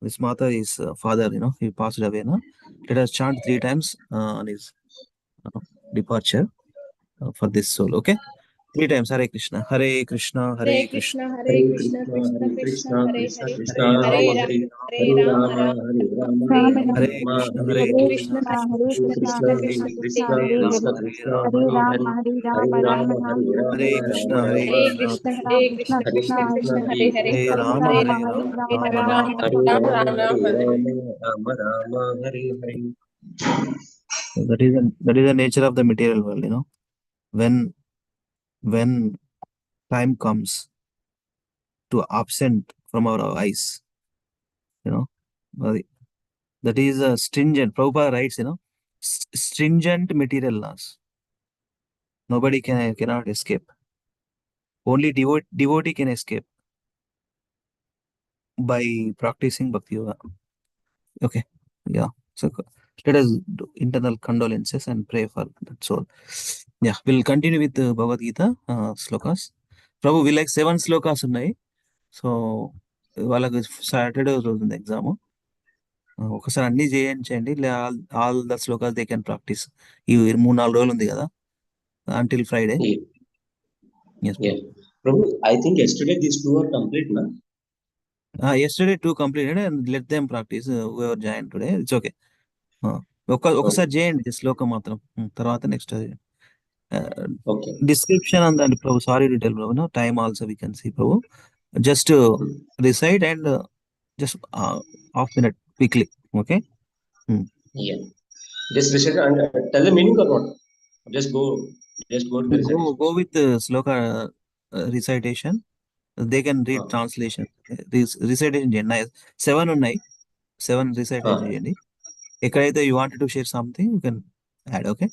this Mata is father, he passed away. Let us chant 3 times on his departure for this soul. Okay, 3 times. Hare Krishna, Hare Krishna, Hare Krishna, Hare Krishna, Krishna Krishna, Hare Hare, Krishna Hare Hare Ram, Hare Hare Ram, Rama, Hare Rama, Ram Rama Hare Ram, Rama, Krishna, Hare Hare Hare Hare. Krishna, Krishna, Krishna Hare Krishna, Krishna, Krishna Krishna Krishna Krishna, Krishna, Krishna, Hare Krishna Hare, Krishna, Hare Hare Ram, Hare. Hare Ram, Hare Ram Rama, Ram, Hare Rama, Hare Rama Krishna, Hare Rama, Hare Krishna, Krishna, Krishna Ram Hare Krishna, Krishna, Krishna, Hare Krishna Krishna Krishna, Krishna, Hare Hare Hare Hare, Hare Krishna, Rama, Ram, Krishna Hare Hare Rama, Ram, Hare Rama Ram Ram, Rama, Hare Ram, Hare Rama, Hare. Hare Hare Rama, Rama Rama, Hare Hare. So that is the nature of the material world. When time comes to absent from our eyes, uh, that is a stringent. Prabhupada writes, stringent material laws. Nobody cannot escape. Only devotee can escape by practicing bhakti yoga. Okay, yeah. So let us do internal condolences and pray for that soul. Yeah, we'll continue with the Bhagavad Gita slokas. Prabhu, we like 7 slokas ఉన్నాయి. So వాళ్ళకి Saturday రోజు ఉంది exam. ఒకసారి అన్ని చేయించండి. All the shlokas they can practice. ఈ 3-4 రోజులు ఉంది కదా, until Friday. Yeah. Prabhu, I think yesterday these two are complete, na? Yesterday 2 completed and let them practice. Whoever joined today, it's okay. ఒకసారి చేయండి శ్లోకం మాత్రం తర్వాత నెక్స్ట్ Okay. డిస్క్రిప్షన్ అందండి Prabhu. Sorry to tell Prabhu, time also we can see Prabhu. Just recite and just half minute quickly. Okay. Yeah. Just recite and tell the meaning or not. Just go to the recitation. Go with sloka recitation. They can read translation. Recitation చేయండి. 7 ఉన్నాయి. 7 recitation చేయండి. ఎక్కడైతే you wanted to share something, you can add. Okay.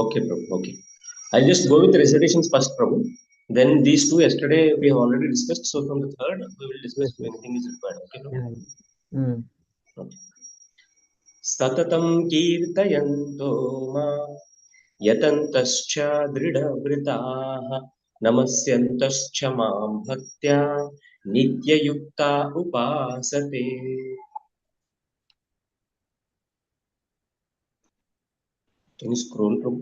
Okay, Prabhu. Okay. I'll just go with the recitations first, Prabhu. Then these two yesterday we have already discussed. So from the third we will discuss if anything is required. Okay, Prabhu? Okay. Satatam kirtayanto ma yatantascha dridavritah namasyantascha mam bhaktya nityayukta upasate. Can you scroll, Prabhu?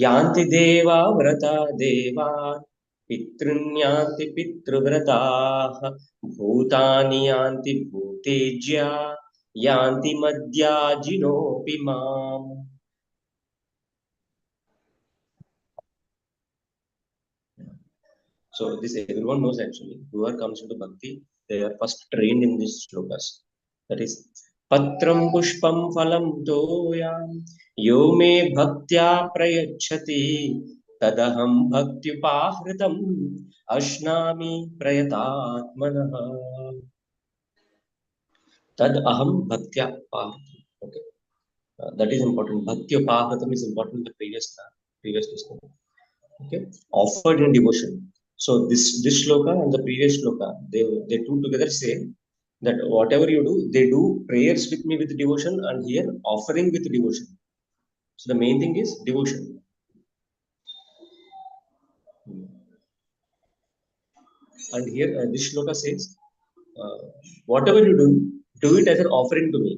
Yanti deva vrata deva पितृन्यान्ति पितृव्रताः भूतानि यान्ति भूतेज्या यान्ति मद्याजिनोऽपि माम्. So this everyone knows actually. Whoever comes into bhakti, they are first trained in these shlokas. That is patram pushpam phalam toyam yo me bhaktya prayachati tadaham bhaktyupahritam ashnami prayatatmanah. Tad aham bhaktya upahritam. Okay, that is important. Bhaktya-upahritam is important in the previous discussion. Okay, offered in devotion. So this shloka and the previous shloka, they two together say that whatever you do, they do prayers with me with devotion, and here offering with devotion. So the main thing is devotion. And here this shloka says, whatever you do it as an offering to me.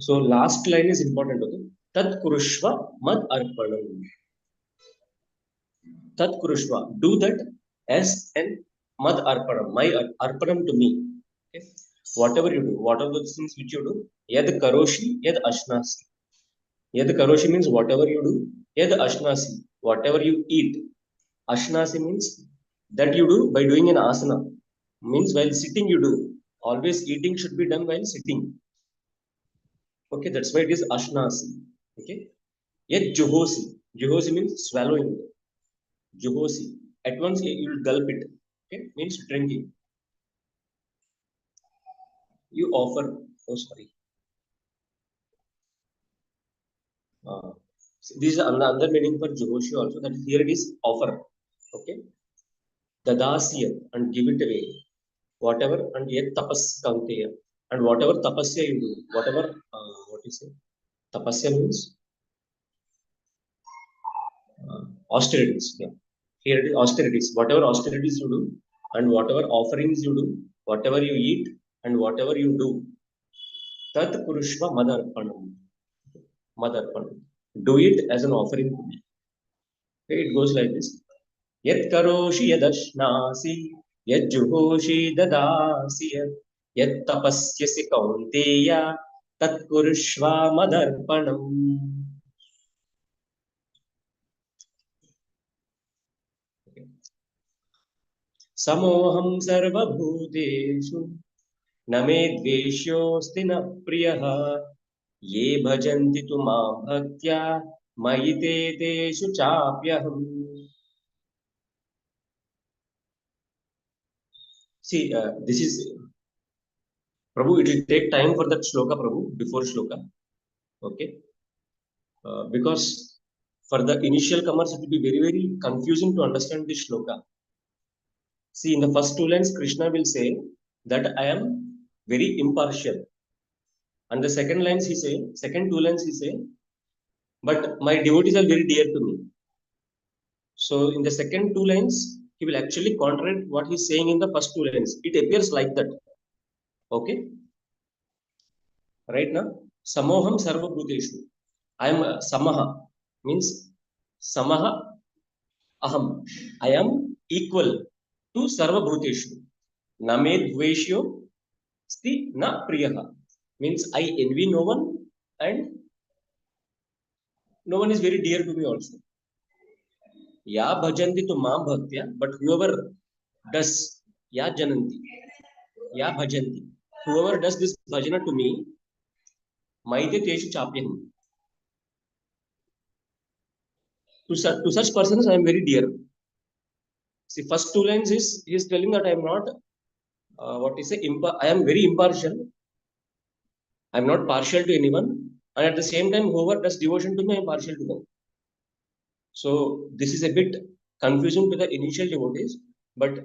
So last line is important. Okay, tat kurushva mad arpanam. Tat kurushva, do that as an mad arpanam, my arpanam to me. Okay, whatever you do, what are those things which you do? Yad karoshi, yad ashnasi. Yad karoshi means whatever you do. Yad ashnasi, whatever you eat. Ashnasi means that you do by doing an asana. Means while sitting you do. Always eating should be done while sitting. Okay, that's why it is ashnasi. Okay, yet juhosi. Juhosi means swallowing. Juhosi. At once you will gulp it. Okay, means drinking. You offer. Oh, sorry. This is another meaning for juhoshi also. That here it is offer. Okay, dadasya and give it away. Whatever and yet tapas kanteya. And whatever tapasya you do, whatever what you say, tapasya means austerities. Yeah, here it is austerities. Whatever austerities you do, and whatever offerings you do, whatever you eat, and whatever you do, tat kurushva madarpanam. Madarpanam. Do it as an offering to me. Okay, it goes like this. Yat karoshi yadashnasi yat juhoshi dadasi yat tapasyasi kaunteya tat kurushva madarpanam. Samoham sarvabhuteshu na me dveshyosti na priyaha ye bhajanti tu mam bhaktya mayite teshu chapyaham. See, this is Prabhu. It will take time for that shloka, Prabhu, before shloka. Okay, because for the initial comers, it will be very, very confusing to understand this shloka. See, in the first two lines, Krishna will say that I am very impartial. And the second two lines he say, but my devotees are very dear to me. So in the second two lines, he will actually contradict what he's saying in the first two lines. It appears like that. Okay. Right now, samoham sarvabhuteshu. I am samaha, means samaha aham, I am equal to sarva bhuteshu. Name dveshyo sti na priyaha. Means I envy no one and no one is very dear to me also. Ya bhajanti to ma bhaktya, but whoever does ya jananti, ya bhajanti, whoever does this bhajana to me, maite teshu chapyam. To such persons I am very dear. See, first two lines is he is telling that I am not what is say I am very impartial. I am not partial to anyone, and at the same time, whoever does devotion to me, I am partial to them. So this is a bit confusing to the initial devotees, but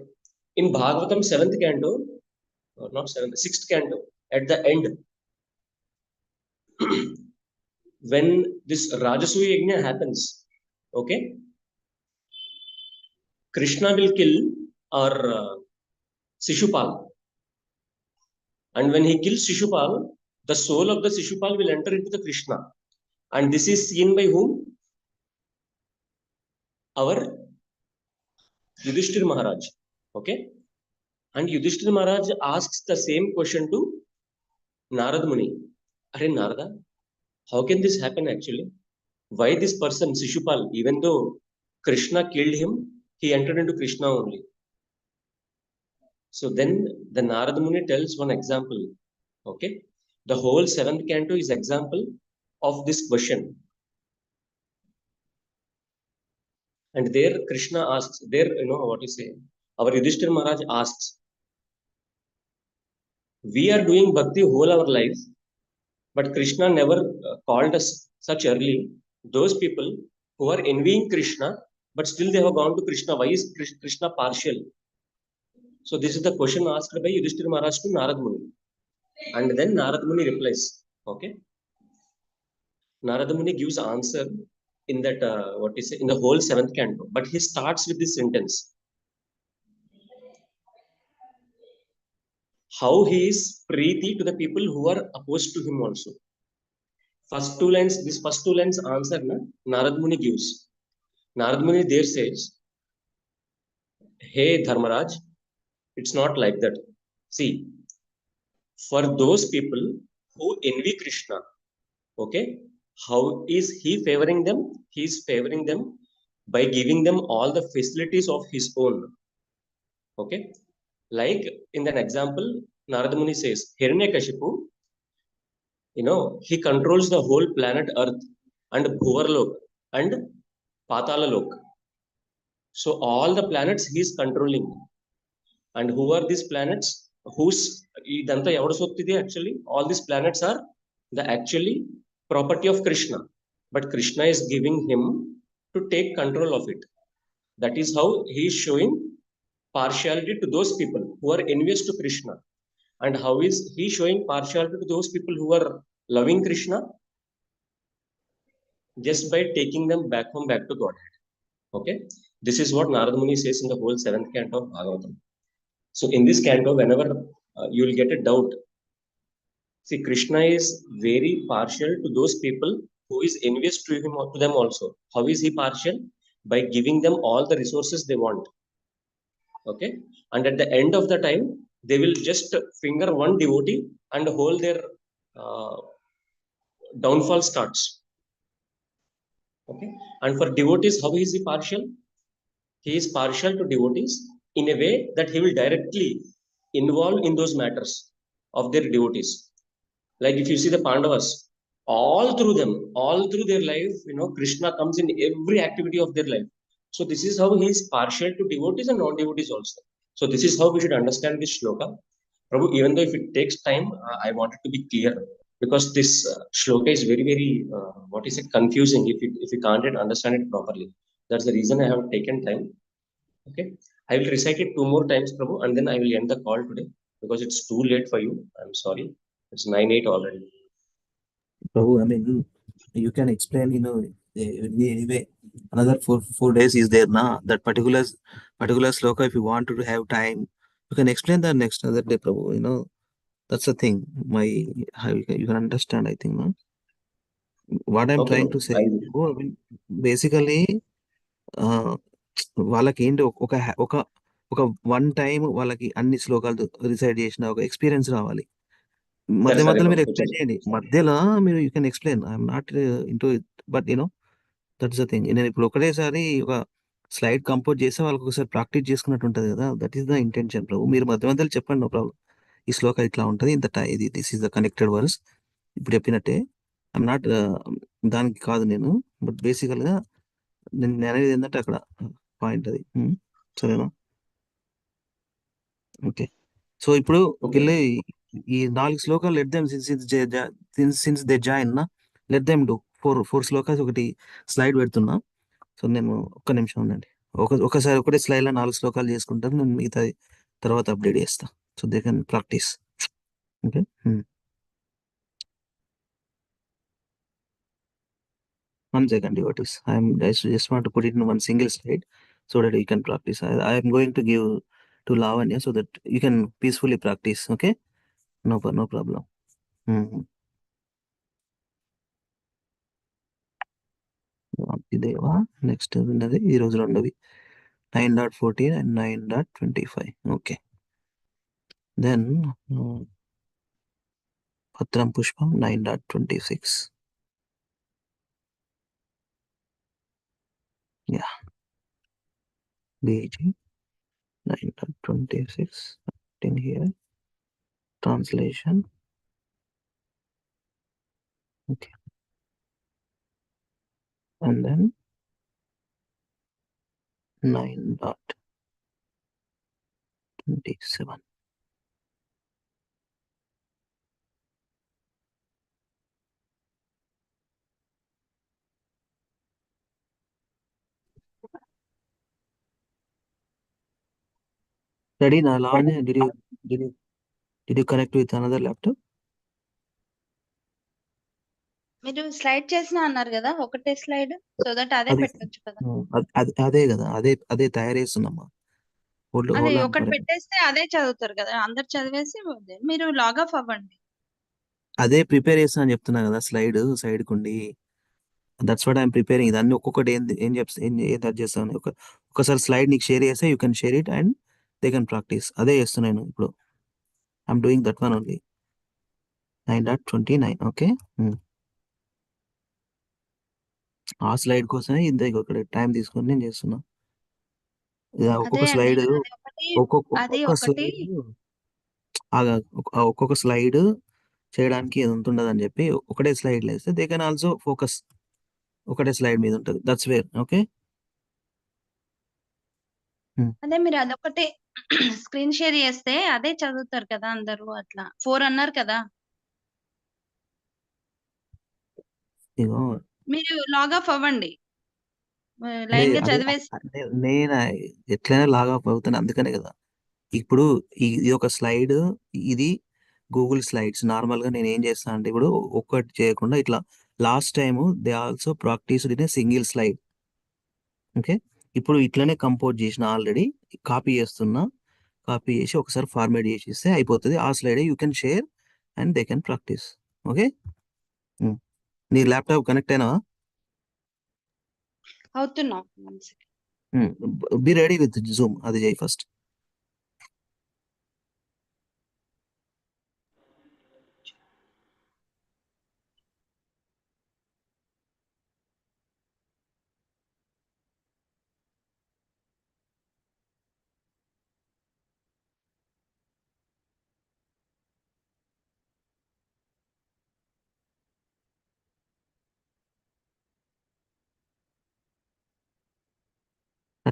in Bhagavatam 7th canto, or not 7th, 6th canto, at the end, when this Rajasuya Yajna happens, okay, Krishna will kill our Shishupal. And when he kills Shishupal, the soul of the Shishupal will enter into the Krishna. And this is seen by whom? Our Yudhishthir Maharaj. Okay? And Yudhishthir Maharaj asks the same question to Narad Muni. Are Narada, how can this happen actually? Why this person, Shishupal, even though Krishna killed him, he entered into Krishna only. So then the Narad Muni tells one example. Okay? The whole 7th canto is example of this question. And there Krishna asks, there, what you say, our Yudhishthir Maharaj asks, we are doing bhakti whole our life, but Krishna never called us such early. Those people who are envying Krishna, but still they have gone to Krishna. Why is Krishna partial? So this is the question asked by Yudhishthir Maharaj to Narad Muni. And then Narad Muni replies, okay? Narad Muni gives answer in that, in the whole 7th canto. But he starts with this sentence. How he is preeti to the people who are opposed to him also. First two lines, this first two lines answer Narad Muni gives. Narad Muni there says, hey Dharmaraj, it's not like that. See, for those people who envy Krishna, okay, how is he favoring them? He is favoring them by giving them all the facilities of his own. Okay, like in an example, Narad Muni says, Hiranyakashipu, he controls the whole planet Earth and Bhuvarlok and Patalalok. So all the planets he is controlling. And who are these planets? Actually, all these planets are the actually property of Krishna. But Krishna is giving him to take control of it. That is how he is showing partiality to those people who are envious to Krishna. And how is he showing partiality to those people who are loving Krishna? Just by taking them back home, back to Godhead. Okay, this is what Narad Muni says in the whole 7th canto of Bhagavatam. So in this canto, whenever you will get a doubt, see, Krishna is very partial to those people who is envious to him or to them also. How is he partial? By giving them all the resources they want. Okay, and at the end of the time, they will just finger one devotee and whole their downfall starts. Okay, and for devotees, how is he partial? He is partial to devotees in a way that he will directly involve in those matters of their devotees. Like if you see the Pandavas, all through their life, Krishna comes in every activity of their life. So this is how he is partial to devotees and non-devotees also. So this is how we should understand this shloka. Prabhu, even though if it takes time, I want it to be clear because this shloka is very, very, confusing if you can't understand it properly. That's the reason I have taken time. Okay, I will recite it 2 more times, Prabhu, and then I will end the call today because it's too late for you. I'm sorry. It's 9:08 already. Prabhu, I mean, you can explain, anyway, another four days is there now. That particular sloka, if you want to have time, you can explain that next another day, Prabhu. That's the thing. How you can understand, I think, no? What I'm Okay, trying to Prabhu. say, I mean, basically, వాళ్ళకి ఏంటి ఒక ఒక ఒక one time వాళ్ళకి అన్ని శ్లోకాలు reside చేసిన ఒక ఎక్స్పీరియన్స్ రావాలి. మధ్య సరే మధ్యలో మీరు బాబు, ఎక్స్ప్లెయిన్ చేయండి. మధ్యలో మీరు you can explain. I'm naught into it, but that's the thing. నేను ఇప్పుడు ఒకటేసారి ఒక స్లైడ్ కంపోజ్ చేస్తే వాళ్ళకి ఒకసారి ప్రాక్టీస్ చేసుకున్నట్టు ఉంటుంది కదా. దట్ ఈస్ ద ఇంటెన్షన్ ప్రభు. మీరు మధ్య మధ్యలో చెప్పండి, నో ప్రాబ్లం. ఈ శ్లోక ఇట్లా ఉంటుంది, ఇది this is the connected verse. ఇప్పుడు చెప్పినట్టే ఐఎమ్ నాట్ దానికి కాదు నేను, బట్ బేసికల్గా నేను అనేది ఏంటంటే అక్కడ పాయింట్ అది. సరేనా? ఓకే. సో ఇప్పుడు ఓకే. వీళ్ళు ఈ 4 శ్లోకాలు let them since they join నా లెట్ దెమ్ డూ ఫోర్ శ్లోకాస్ ఒకటి స్లైడ్ పెడుతున్నా. సో నేను ఒక్క నిమిషం ఉండండి. ఒకసారి ఒకటే స్లైడ్ లో 4 శ్లోకాలు చేసుకుంటాను. నేను మిగతా తర్వాత అప్డేట్ చేస్తా. So they can practice. Okay. One second, devotees. I just want to put it in one single slide so that you can practice. I am going to give to Lavanya so that you can peacefully practice. Okay? No problem. దేవా next ఉన్నది ఈ రోజు రెండవి 9.14 and 9.25. Okay. Then పత్రం పుష్పం 9.26. Yeah, BG 9.26 in here. Translation. Okay. And then 9.27. Ready now, Lavanya? Did you connect with another laptop? మీరు slide చేసిన అన్నారు కదా, ఒకటే స్లైడ్, సో దట్ అదే అది పెట్టొచ్చు కదా. అదే కదా, అదే తయారు చేస్తున్నామ్మా. అది ఒకటి పెట్టేస్తే అదే చదువుతారు కదా, అందరు చదివేసి మీరు లాగ్ ఆఫ్ అవ్వండి. అదే ప్రిపేర్ చేస్తా అని చెప్తున్నా కదా, స్లైడ్ సైడ్ కుండి. That's what I'm preparing. ఇదన్నీ ఒక్కొక్కటి ఏం చేస్తాను. ఒకసారి స్లైడ్ నీకు షేర్ చేస్తే you can share it and they can practise. అదే చేస్తున్నాను ఇప్పుడు. I'm doing that one only. 9.29. Okay. ఆ స్లైడ్ కోసమే ఇంత ఇక్కడ టైం తీసుకొని నేను చేస్తున్నా. ఒక్కొక్క స్లైడ్ ఒక్కొక్క స్లైడ్ చేయడానికి ఎంత ఉండదు అని చెప్పి ఒకటే స్లైడ్ వేస్తే దే కెన్ ఆల్సో ఫోకస్. ఒకటే స్లైడ్ మీద ఉంటుంది. That's where. ఓకే. అదే మీరు అదొకటి స్క్రీన్ షేర్ చేస్తే అదే చదువుతారు కదా అందరూ. అట్లా 4 అన్నారు కదా, ఇగో మీరు లాగ్ ఆఫ్ అవ్వండి, లైన్ గా చదివేసి. నేను ఎట్లయినా లాగ్ అవుతాను, అందుకనే కదా. ఇప్పుడు ఇది ఒక స్లైడ్, ఇది గూగుల్ స్లైడ్స్. నార్మల్ గా నేను ఏం చేస్తాను అంటే ఇప్పుడు ఒక్కటి చేయకుండా ఇట్లా last time they also practised in a single slide. Okay. ఇప్పుడు ఇట్లనే కంపోజ్ చేసిన ఆల్రెడీ కాపీ చేసి ఒకసారి ఫార్మేట్ చేసి ఇస్తే అయిపోతుంది. ఆ slide you can share and they can practice. Okay. నీ ల్యాప్టాప్ కనెక్ట్ అయినా? అవుతున్నా. Be ready with Zoom. అది చేయి ఫస్ట్.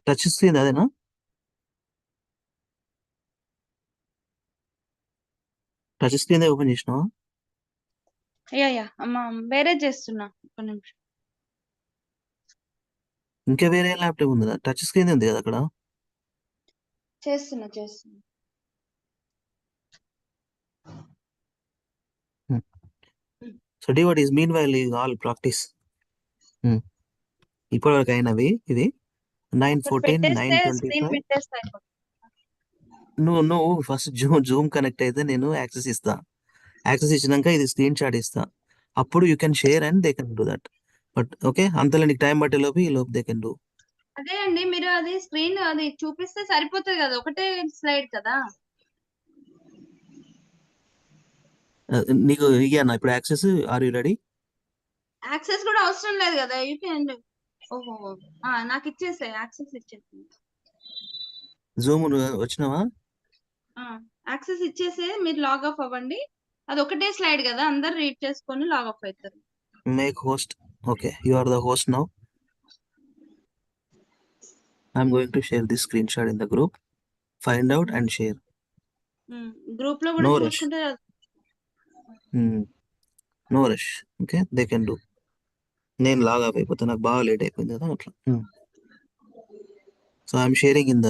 టచ్ స్క్రీన్ అదేనా? టచ్ స్క్రీన్ ఓపెన్ చేసినావా? యా అమ్మా, వేరే చేస్తున్నా, ఒక నిమిషం. ఇంకా వేరే ల్యాప్టాప్ ఉంది, టచ్ స్క్రీన్ ఉంది కదా అక్కడ. చేస్తున్నా. So the what is meanwhile all practice. ఇప్పటి వరకు అయినవి ఇది 9:14, 9:25. నువ్వు ఫస్ట్ జూమ్ కనెక్ట్ అయితే నేను యాక్సెస్ ఇస్తా. యాక్సెస్ ఇచ్చినాక ఇది స్క్రీన్ షాట్ ఇస్తా. అప్పుడు you can share and they can do that. But okay, అంతలో నీకు టైం పట్టే లోపు ఈ లోపు దే కెన్ డూ. అదే అండి, మీరు అది స్క్రీన్ అది చూపిస్తే సరిపోతుంది కదా, ఒకటే స్లైడ్ కదా. నీకు ఇయ్యన్నా ఇప్పుడు access? Are you ready? Access కూడా అవసరం లేదు కదా, యూ కెన్. ఓహో, నాకు ఇచ్చేసే, యాక్సెస్ ఇచ్చేసి. జూమ్ వచ్చినావా? యాక్సెస్ ఇచ్చేసే మీరు లాగ్ ఆఫ్ అవ్వండి. అది ఒకటే స్లైడ్ కదా, అందరు రీడ్ చేసుకొని లాగ్ ఆఫ్ అవుతారు. Make host. Okay, you are the host now. I'm going to share this screenshot in the group. Find out and share. Group లో కూడా No rush. చూసుకుంటే no rush. Okay, they can do. నేను log off అయిపోతా, నాకు బాగా late అయిపోయింది కదా అట్లా. So I'm sharing in the